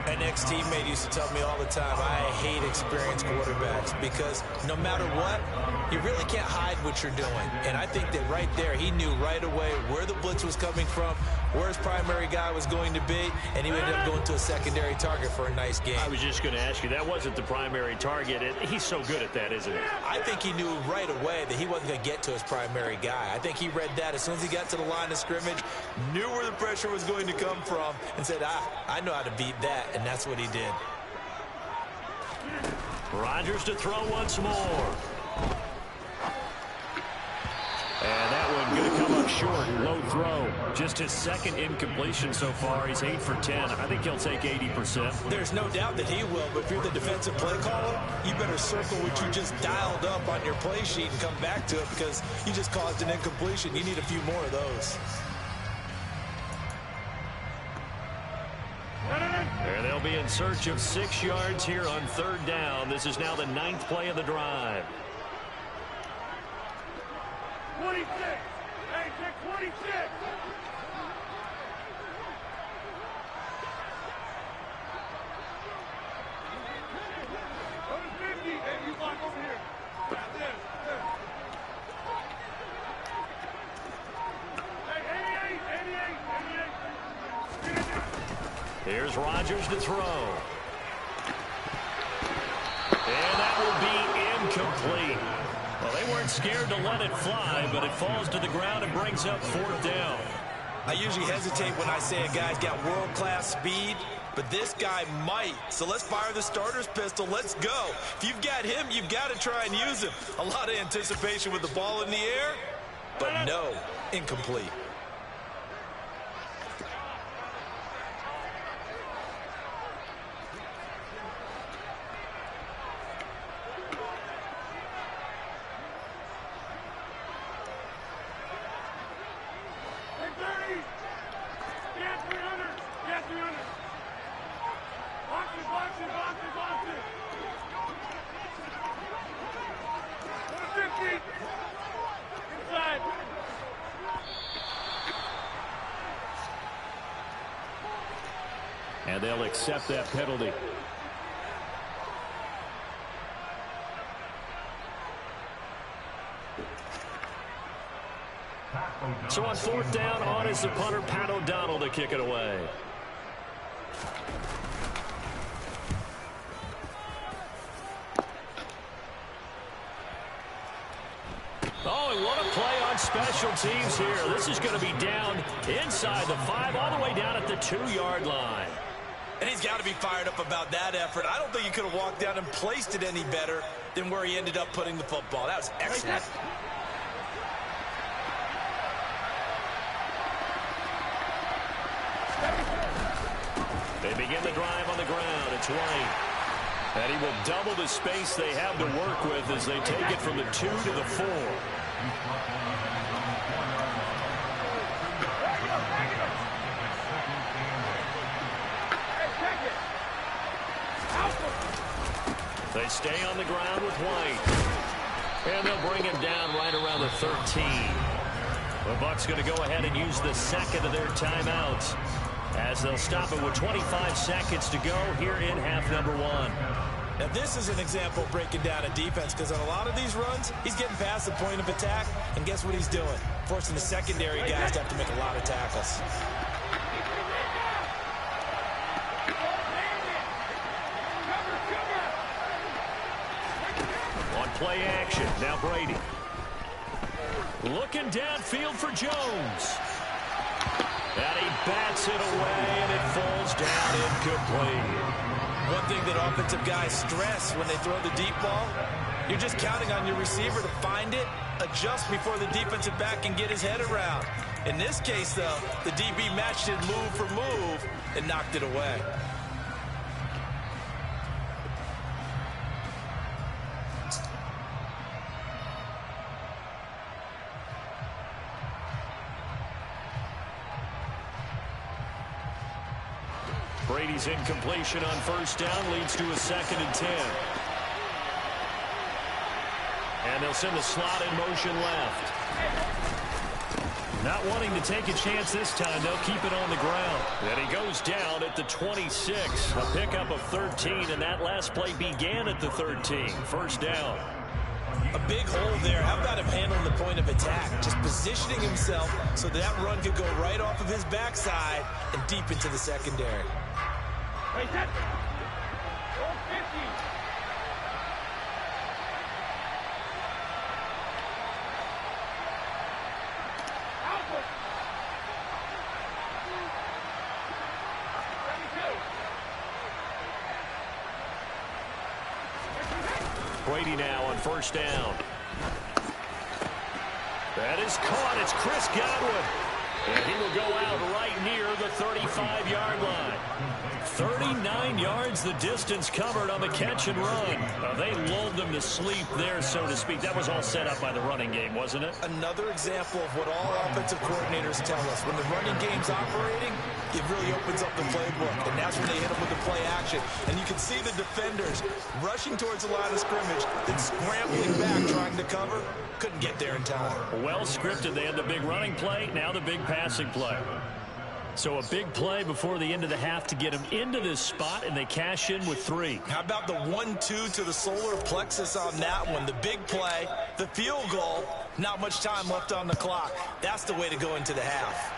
C: An ex-teammate used to tell me all the time, I hate experienced quarterbacks because no matter what, you really can't hide what you're doing. And I think that right there, he knew right away where the blitz was coming from, where his primary guy was going to be, and he ended up going to a secondary target for a nice game.
B: I was just going to ask you, that wasn't the primary target. He's so good at that, isn't he?
C: I think he knew right away that he wasn't going to get to his primary guy. I think he read that as soon as he got to the line of scrimmage, knew where the pressure was going to come from, and said, I know how to beat that, and that's what he did.
B: Rodgers to throw once more. And that one going to come up short. Low throw. Just his 2nd incompletion so far. He's 8 for 10. I think he'll take 80%.
C: There's no doubt that he will, but if you're the defensive play caller, you better circle what you just dialed up on your play sheet and come back to it because you just caused an incompletion. You need a few more of those.
B: And they'll be in search of 6 yards here on 3rd down. This is now the 9th play of the drive.
D: 26. Hey, check 26. Go to 50. Hey, you block over here. That's it. Hey, 88.
B: Here's Rodgers to throw. And that will be incomplete. Well, they weren't scared to let it fly, but it falls to the ground and brings up 4th down.
C: I usually hesitate when I say a guy's got world-class speed, but this guy might. So let's fire the starter's pistol. Let's go. If you've got him, you've got to try and use him. A lot of anticipation with the ball in the air, but no, incomplete.
B: And they'll accept that penalty. So on 4th down, on is the punter, Pat O'Donnell, to kick it away. Oh, and what a play on special teams here. This is going to be down inside the 5, all the way down at the 2-yard line.
C: And he's got to be fired up about that effort. I don't think he could have walked down and placed it any better than where he ended up putting the football. That was excellent.
B: They begin the drive on the ground. It's White. And he will double the space they have to work with as they take it from the 2 to the 4. They stay on the ground with White. And they'll bring him down right around the 13. The Bucs going to go ahead and use the 2nd of their timeouts, as they'll stop it with 25 seconds to go here in half number 1.
C: Now, this is an example of breaking down a defense, because on a lot of these runs, he's getting past the point of attack, and guess what he's doing? Forcing the secondary guys to have to make a lot of tackles.
B: On play action, now Brady. Looking downfield for Jones. And he bats it away, and it falls down incomplete.
C: One thing that offensive guys stress when they throw the deep ball, you're just counting on your receiver to find it, adjust before the defensive back can get his head around. In this case, though, the DB matched it move for move and knocked it away.
B: Brady's incompletion on first down leads to a 2nd and 10. And they'll send the slot in motion left. Not wanting to take a chance this time, they'll keep it on the ground. And he goes down at the 26. A pickup of 13, and that last play began at the 13. First down.
C: A big hole there. How about him handling the point of attack? Just positioning himself so that run could go right off of his backside and deep into the secondary.
D: Hey, that.
B: Brady now on first down. That is caught. It's Chris Godwin. And he will go out right near the 35-yard line. 39 yards the distance covered on the catch and run. They lulled them to sleep there, so to speak. That was all set up by the running game, wasn't it?
C: Another example of what all offensive coordinators tell us. When the running game's operating, it really opens up the playbook. And that's when they hit them with the play action. And you can see the defenders rushing towards the line of scrimmage, then scrambling back trying to cover. Couldn't get there in time.
B: Well scripted. They had the big running play, now the big passing play. So a big play before the end of the half to get them into this spot, and they cash in with 3.
C: How about the 1-2 to the solar plexus on that one? The big play, the field goal, not much time left on the clock. That's the way to go into the half.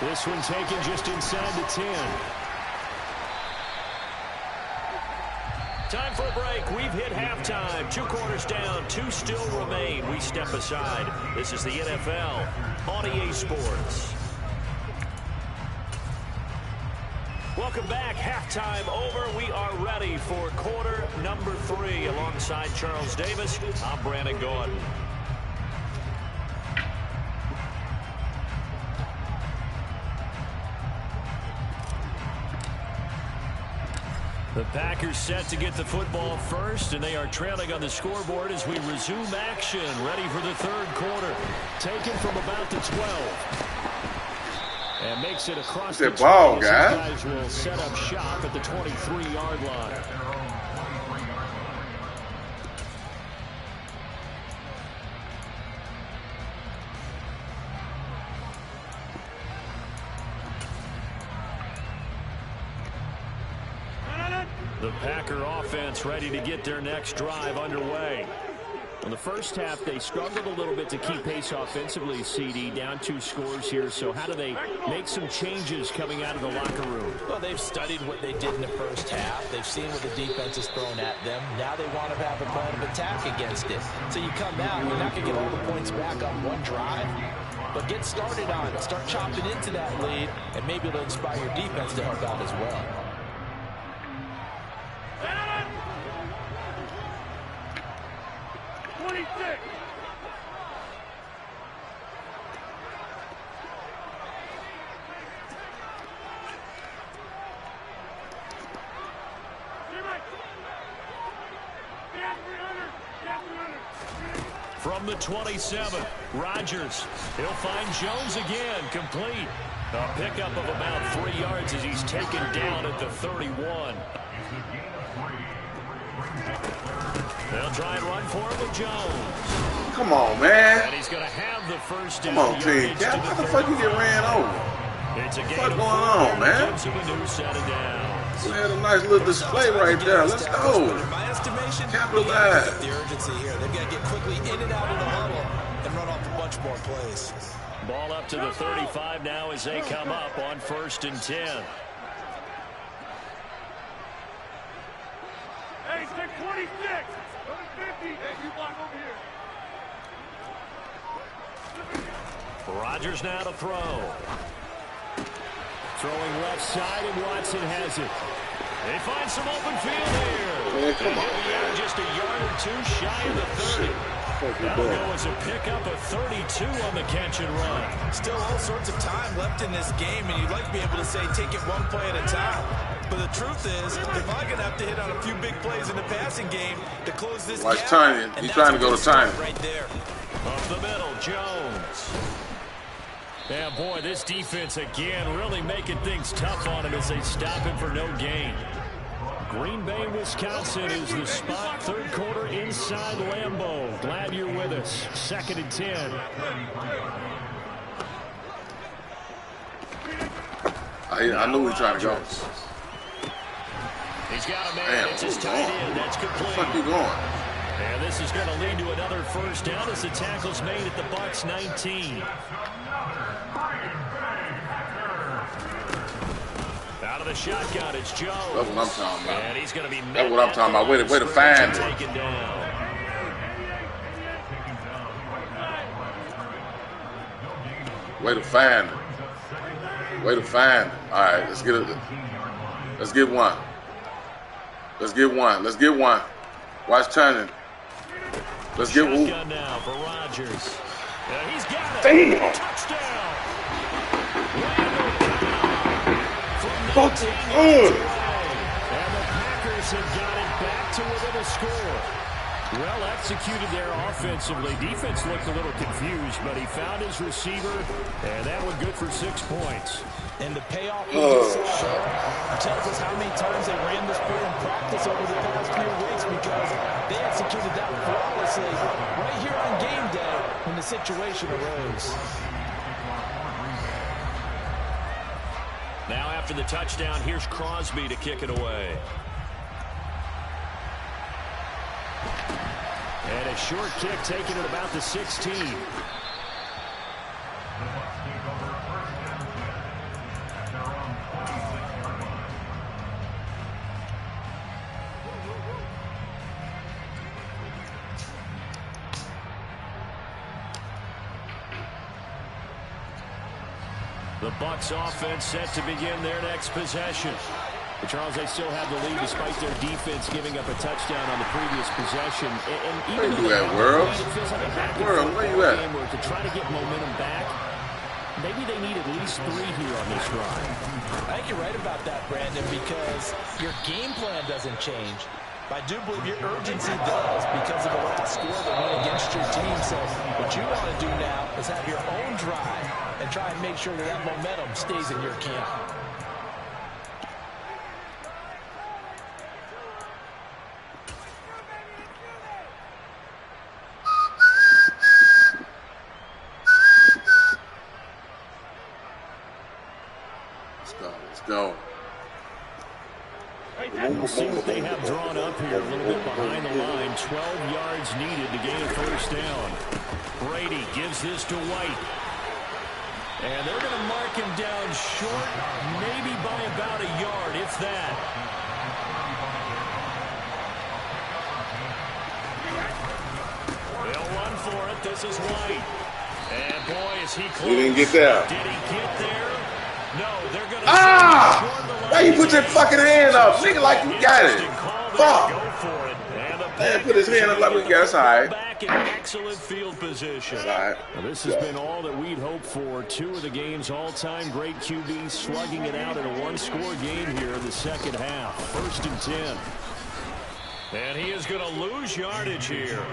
B: This one taken just inside the 10. Time for a break. We've hit halftime. 2 quarters down. 2 still remain. We step aside. This is the NFL on EA Sports. Welcome back. Halftime over. We are ready for quarter number 3. Alongside Charles Davis, I'm Brandon Gordon. The Packers set to get the football first, and they are trailing on the scoreboard as we resume action, ready for the 3rd quarter. Taken from about the 12. And makes it across the ball, guys will set up shop at the 23-yard line. The Packer offense ready to get their next drive underway. In the first half, they struggled a little bit to keep pace offensively, CD, down 2 scores here. So how do they make some changes coming out of the locker room?
C: Well, they've studied what they did in the first half. They've seen what the defense has thrown at them. Now they want to have a plan of attack against it. So you come out, you're not going to get all the points back on one drive. But get started on it. Start chopping into that lead, and maybe it'll inspire your defense to help out as well.
D: 26.
B: From the 27, Rodgers. He'll find Jones again, complete. A pickup of about 3 yards as he's taken down at the 31. They'll try and run for it with Jones.
E: Come on, man.
B: And he's going to have the first down.
E: Come on, team. How the fuck you get ran over?
B: It's a game
E: what's going on, man?
B: Gives him a new set of downs.
E: We had a nice little display right there. Let's go.
C: In my estimation,
E: capitalize.
C: The urgency here. They've got to get quickly in and out of the huddle and run off a bunch more plays.
B: Ball up to the 35 now as they come up on 1st and 10.
D: Hey, 626. 50. Hey, you block over here.
A: Rodgers now to throw.
B: Throwing left side, and Watson has it.
A: They find some open field here.
E: Man, come on, man.
A: Just a yard or two shy of the 30. That'll go as a pickup of 32 on the catch and run.
C: Still all sorts of time left in this game, and you'd like to be able to say take it one play at a time. But the truth is, they're probably going to have to hit on a few big plays in the passing game to close this
E: Watch
C: gap.
E: Tiny. He's trying to go to Tiny.
C: Right there.
A: Up the middle, Jones. Yeah, boy, this defense again really making things tough on him as they stop him for no gain. Green Bay, Wisconsin is the spot. Third quarter inside Lambeau. Glad you're with us. 2nd and 10.
E: I knew he was trying to go.
A: He's got a man.
E: Damn,
A: It's his tight end. That's complete.
E: Where the fuck you going?
A: And this is going to lead to another first down as the tackle's made at the Bucs 19. Out of the shotgun, it's Jones.
E: That's what I'm talking about.
A: And he's going to be
E: That's what I'm talking about. Way to find it.
A: Taken down.
E: Way to find it. Way to find it. All right, let's get it. Let's get one. Let's get one. Let's get one. Watch turning. Let's get one.
A: Shotgun now for Rodgers. Yeah, he's got it.
E: Damn.
A: Touchdown.
E: Fuck.
A: And the Packers have got it back to within a score. Well executed there offensively. Defense looked a little confused, but he found his receiver, and that one good for 6 points.
C: And the payoff we just saw there tells us how many times they ran this play in practice over the past few weeks, because they executed that flawlessly right here on game day when the situation arose.
A: Now after the touchdown, here's Crosby to kick it away. And a short kick taken at about the 16. The Bucs offense set to begin their next possession. But Charles, they still have the lead despite their defense giving up a touchdown on the previous possession. And even
E: Where you at, World?
A: It feels like a
E: World, where you at?
A: game where to try to get momentum back, maybe they need at least 3 here on this drive.
C: I think you're right about that, Brandon, because your game plan doesn't change. I do believe your urgency does because of the last score that went against your team. So what you want to do now is have your own drive and try and make sure that that momentum stays in your camp.
E: Let's go.
B: We'll see what they have drawn up here. A little bit behind the line. 12 yards needed to gain a first down. Brady gives this to White. And they're going to mark him down short, maybe by about a yard, if that. They'll run for it. This is White. And boy, is he close.
E: He didn't get there.
A: Did he get there? No, they're going to...
E: Why you put your fucking hand up? Nigga, like you got it. Fuck. Man, put his hand up like we got it. It's all right.
A: Back in excellent field position.
E: It's all right.
B: Well, this has been all that we'd hoped for. 2 of the game's all-time great QBs slugging it out in a one-score game here in the second half. 1st and 10.
A: And he is going to lose yardage here.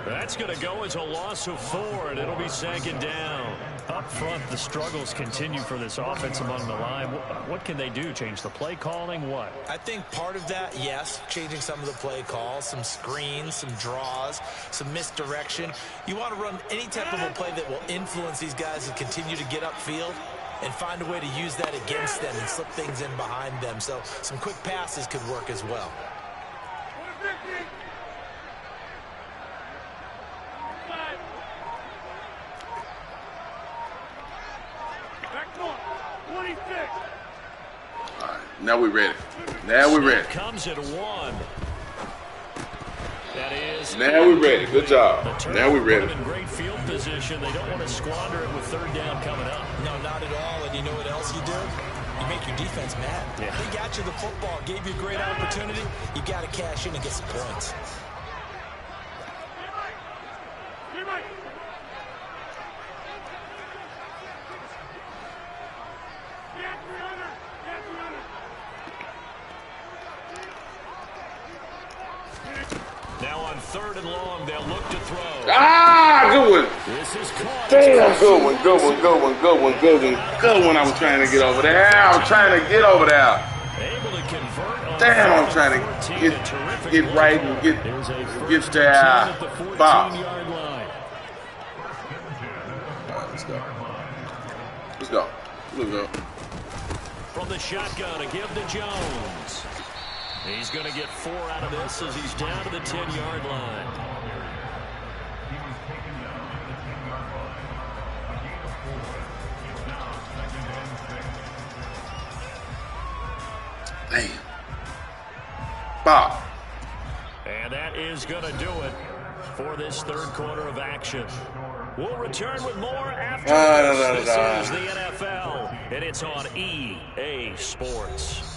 A: That's going to go as a loss of 4, and it'll be 2nd down.
B: Up front, the struggles continue for this offense among the line. What can they do? Change the play calling? What?
C: I think part of that, yes, changing some of the play calls, some screens, some draws, some misdirection. You want to run any type of a play that will influence these guys to continue to get upfield and find a way to use that against them and slip things in behind them. So some quick passes could work as well.
E: Now we're ready. Now we're ready.
A: Comes at 1. That is this.
E: Now we're ready. Good job. Now we're ready.
A: In great field position. They don't want to squander it with third down coming up.
C: No, not at all. And you know what else you do? You make your defense mad.
A: Yeah.
C: They got you the football, gave you a great opportunity. You got to cash in and get some points.
A: Now on third and long, they'll look to throw.
E: Ah, good one.
A: This is caught.
E: Damn, good one, good one, good one, good one, good one, good one. I was trying to get over there. I'm trying to get over there.
A: Able to convert on
E: Damn, I'm trying to get right and get there. Bob. Let's go. Let's go. Let's go.
A: From the shotgun, a give to Jones. He's going to get 4 out of this as he's down to the 10-yard line.
E: Damn. Bob.
A: And that is going to do it for this third quarter of action. We'll return with more after this. This is the NFL, and it's on EA Sports.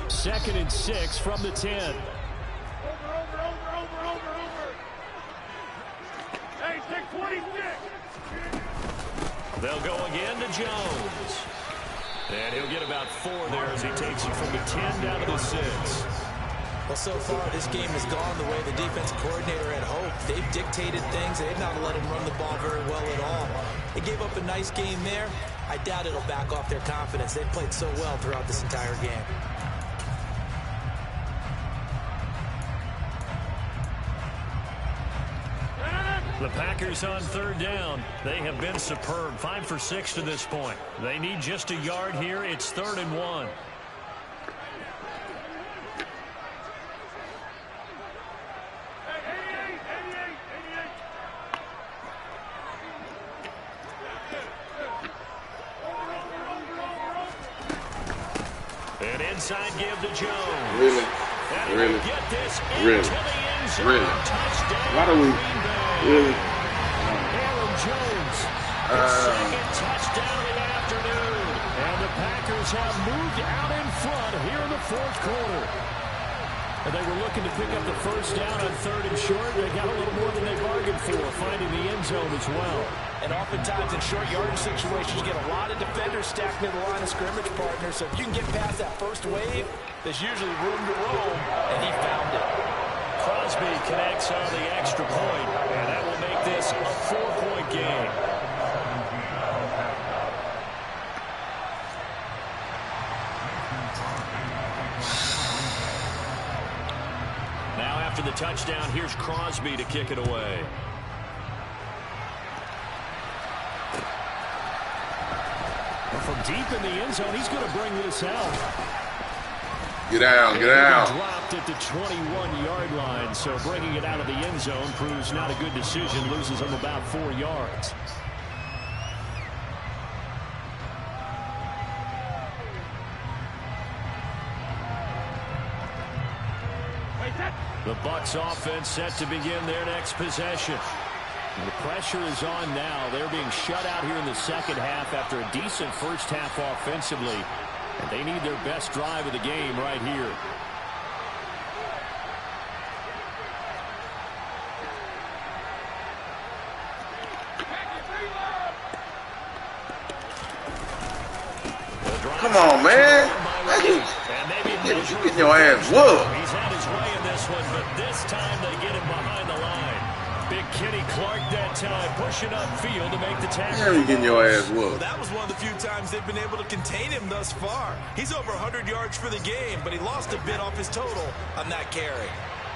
A: Second and 6 from the 10.
D: Over. Hey, take 26.
A: They'll go again to Jones. And he'll get about 4 there as he takes it from the 10 down to the 6.
C: Well, so far, this game has gone the way the defensive coordinator had hoped. They've dictated things. They've not let him run the ball very well at all. They gave up a nice game there. I doubt it'll back off their confidence. They've played so well throughout this entire game.
A: The Packers on third down. They have been superb. 5 for 6 to this point. They need just a yard here. It's 3rd and 1. An inside give to Jones.
E: Really? Why do we? Really?
A: Aaron Jones, his second touchdown of the afternoon. And the Packers have moved out in front here in the fourth quarter. And they were looking to pick up the first down on 3rd and short. They got a little more than they bargained for, finding the end zone as well.
C: And oftentimes in short yardage situations, you get a lot of defenders stacked near the line of scrimmage, partners. So if you can get past that first wave, there's usually room to roam, and he found it.
A: Crosby connects on the extra point, and that will make this a 4-point game. Now after the touchdown, here's Crosby to kick it away. From deep in the end zone, he's going to bring this out.
E: Get down, get down.
A: Dropped at the 21-yard line, so bringing it out of the end zone proves not a good decision. Loses him about 4 yards. The Bucs offense set to begin their next possession. The pressure is on now. They're being shut out here in the second half after a decent first half offensively. And they need their best drive of the game right here.
E: Come on, man. You getting your ass whooped.
A: He's had his way in this one, but this time they get him behind the line. Big Kenny Clark that time pushing upfield to make the tackle.
E: Yeah, you getting your ass whooped.
C: Well, that was one of the few times they've been able to contain him thus far. He's over 100 yards for the game, but he lost a bit off his total on that carry.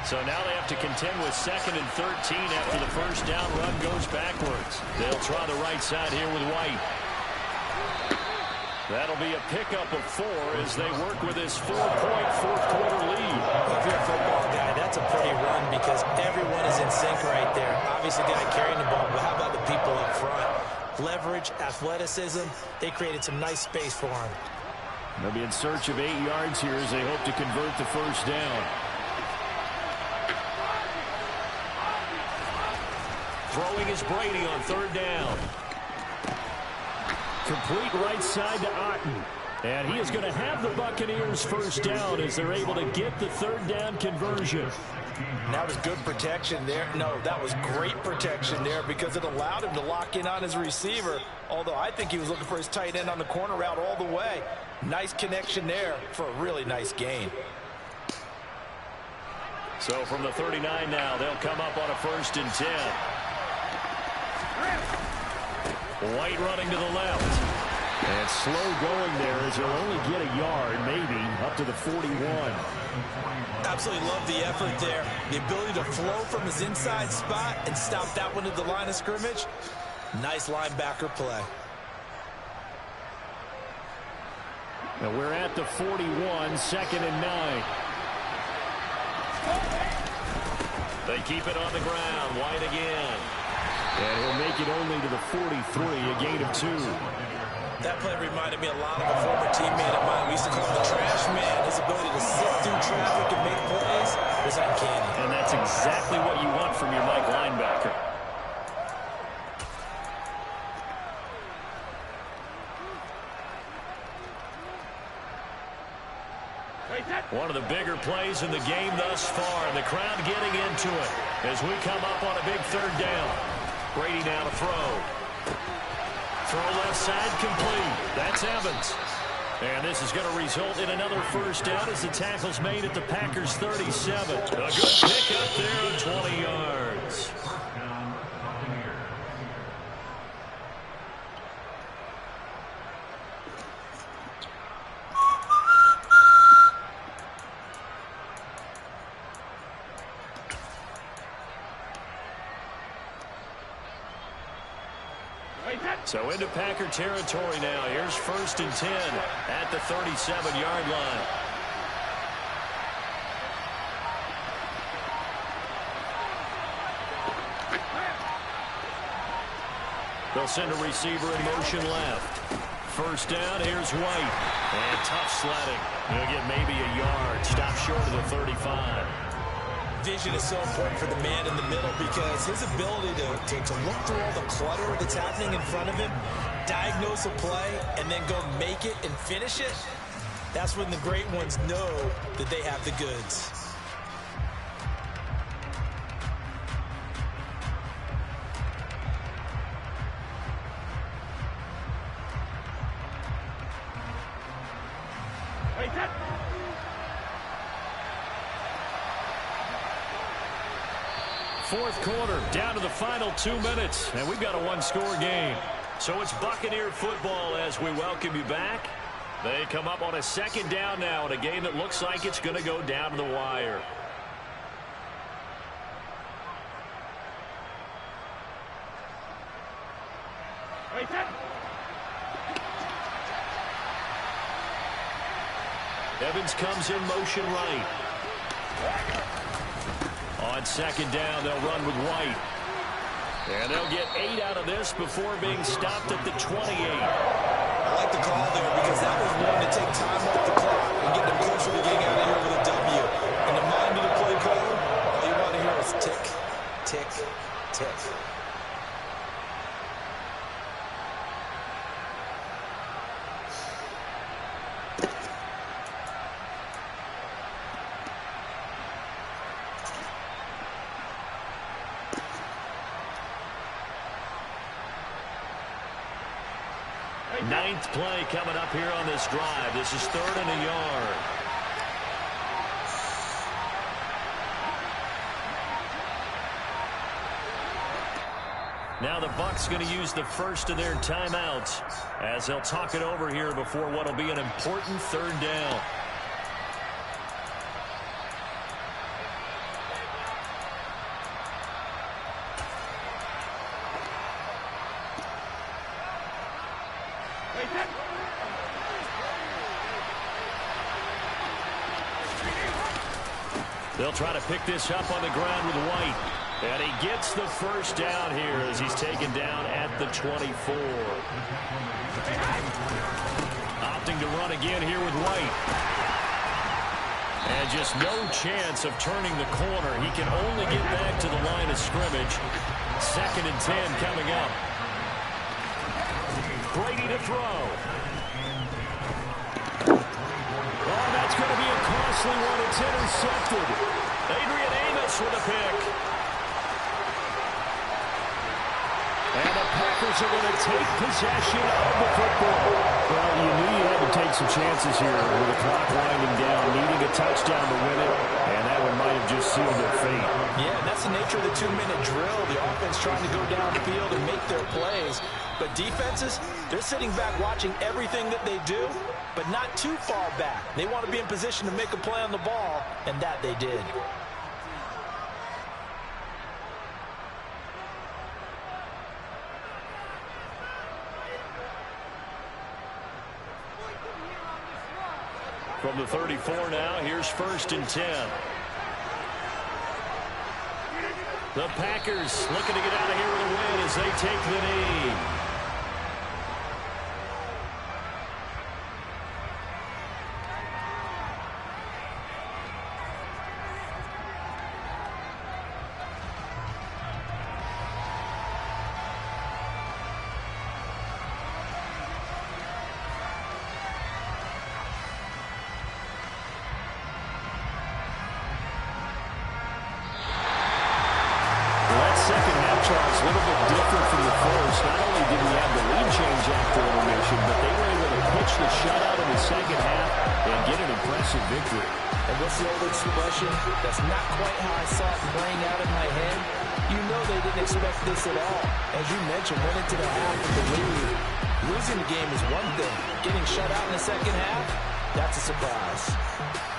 A: So now they have to contend with 2nd and 13 after the first down run goes backwards. They'll try the right side here with White.
B: That'll be a pickup of 4 as they work with this 4-point fourth-quarter lead.
C: If you're a football guy, that's a pretty run because everyone is in sync right there. Obviously, the guy carrying the ball, but how about the people up front? Leverage, athleticism, they created some nice space for him.
B: They'll be in search of 8 yards here as they hope to convert the first down. Throwing is Brady on 3rd down. Complete right side to Otten. And he is going to have the Buccaneers first down as they're able to get the 3rd down conversion.
C: That was good protection there. No, that was great protection there because it allowed him to lock in on his receiver. Although I think he was looking for his tight end on the corner route all the way. Nice connection there for a really nice gain.
B: So from the 39 now, they'll come up on a 1st and 10. White running to the left. And slow going there as he'll only get a yard, maybe, up to the 41.
C: Absolutely love the effort there. The ability to flow from his inside spot and stop that one at the line of scrimmage. Nice linebacker play.
B: Now we're at the 41, 2nd and 9. They keep it on the ground. White again. And he'll make it only to the 43, a gain of 2.
C: That play reminded me a lot of a former teammate of mine. We used to call him the trash man. His ability to sift through traffic and make plays was uncanny.
B: And that's exactly what you want from your Mike linebacker. One of the bigger plays in the game thus far. The crowd getting into it as we come up on a big 3rd down. Brady now to throw. Throw left side complete. That's Evans. And this is going to result in another first down as the tackle's made at the Packers 37. A good pickup there of 20 yards. So into Packer territory now. Here's 1st and 10 at the 37-yard line. They'll send a receiver in motion left. First down, here's White. And tough sledding. He'll get maybe a yard. Stop short of the 35.
C: Vision is so important for the man in the middle because his ability to look through all the clutter that's happening in front of him, diagnose a play, and then go make it and finish it, that's when the great ones know that they have the goods.
B: Fourth quarter, down to the final 2 minutes, and we've got a 1-score game. So it's Buccaneer football as we welcome you back. They come up on a 2nd down now in a game that looks like it's going to go down to the wire. Evans comes in motion right. On 2nd down, they'll run with White. And they'll get 8 out of this before being stopped at the 28.
C: I like the call there because that was one to take time off the clock and get them closer to getting out of here with a W. In the mind of the play caller, all you want to hear is tick, tick, tick.
B: Ninth play coming up here on this drive. This is 3rd and a yard. Now the Bucs going to use the first of their timeouts as they'll talk it over here before what will be an important 3rd down. They'll try to pick this up on the ground with White. And he gets the first down here as he's taken down at the 24. Opting to run again here with White. And just no chance of turning the corner. He can only get back to the line of scrimmage. 2nd and 10 coming up. Brady to throw. Oh, that's going to be a costly one. It's intercepted. Adrian Amos with a pick. And the Packers are going to take possession of the football. Well, you knew you had to take some chances here with the clock winding down, needing a touchdown to win it, and that one might have just sealed their fate.
C: Yeah, that's the nature of the 2-minute drill. The offense trying to go downfield and make their plays. But defenses, they're sitting back watching everything that they do, but not too far back. They want to be in position to make a play on the ball, and that they did.
B: From the 34 now, here's 1st and 10. The Packers looking to get out of here with a win as they take the knee. A little bit different from the first. Not only did we have the lead change after intermission, but they were able to pitch the shutout in the second half and get an impressive victory.
C: And what's the old expression? That's not quite how I saw it playing out in my head. You know they didn't expect this at all. As you mentioned, went into the half with the lead. Losing the game is one thing. Getting shut out in the second half, that's a surprise.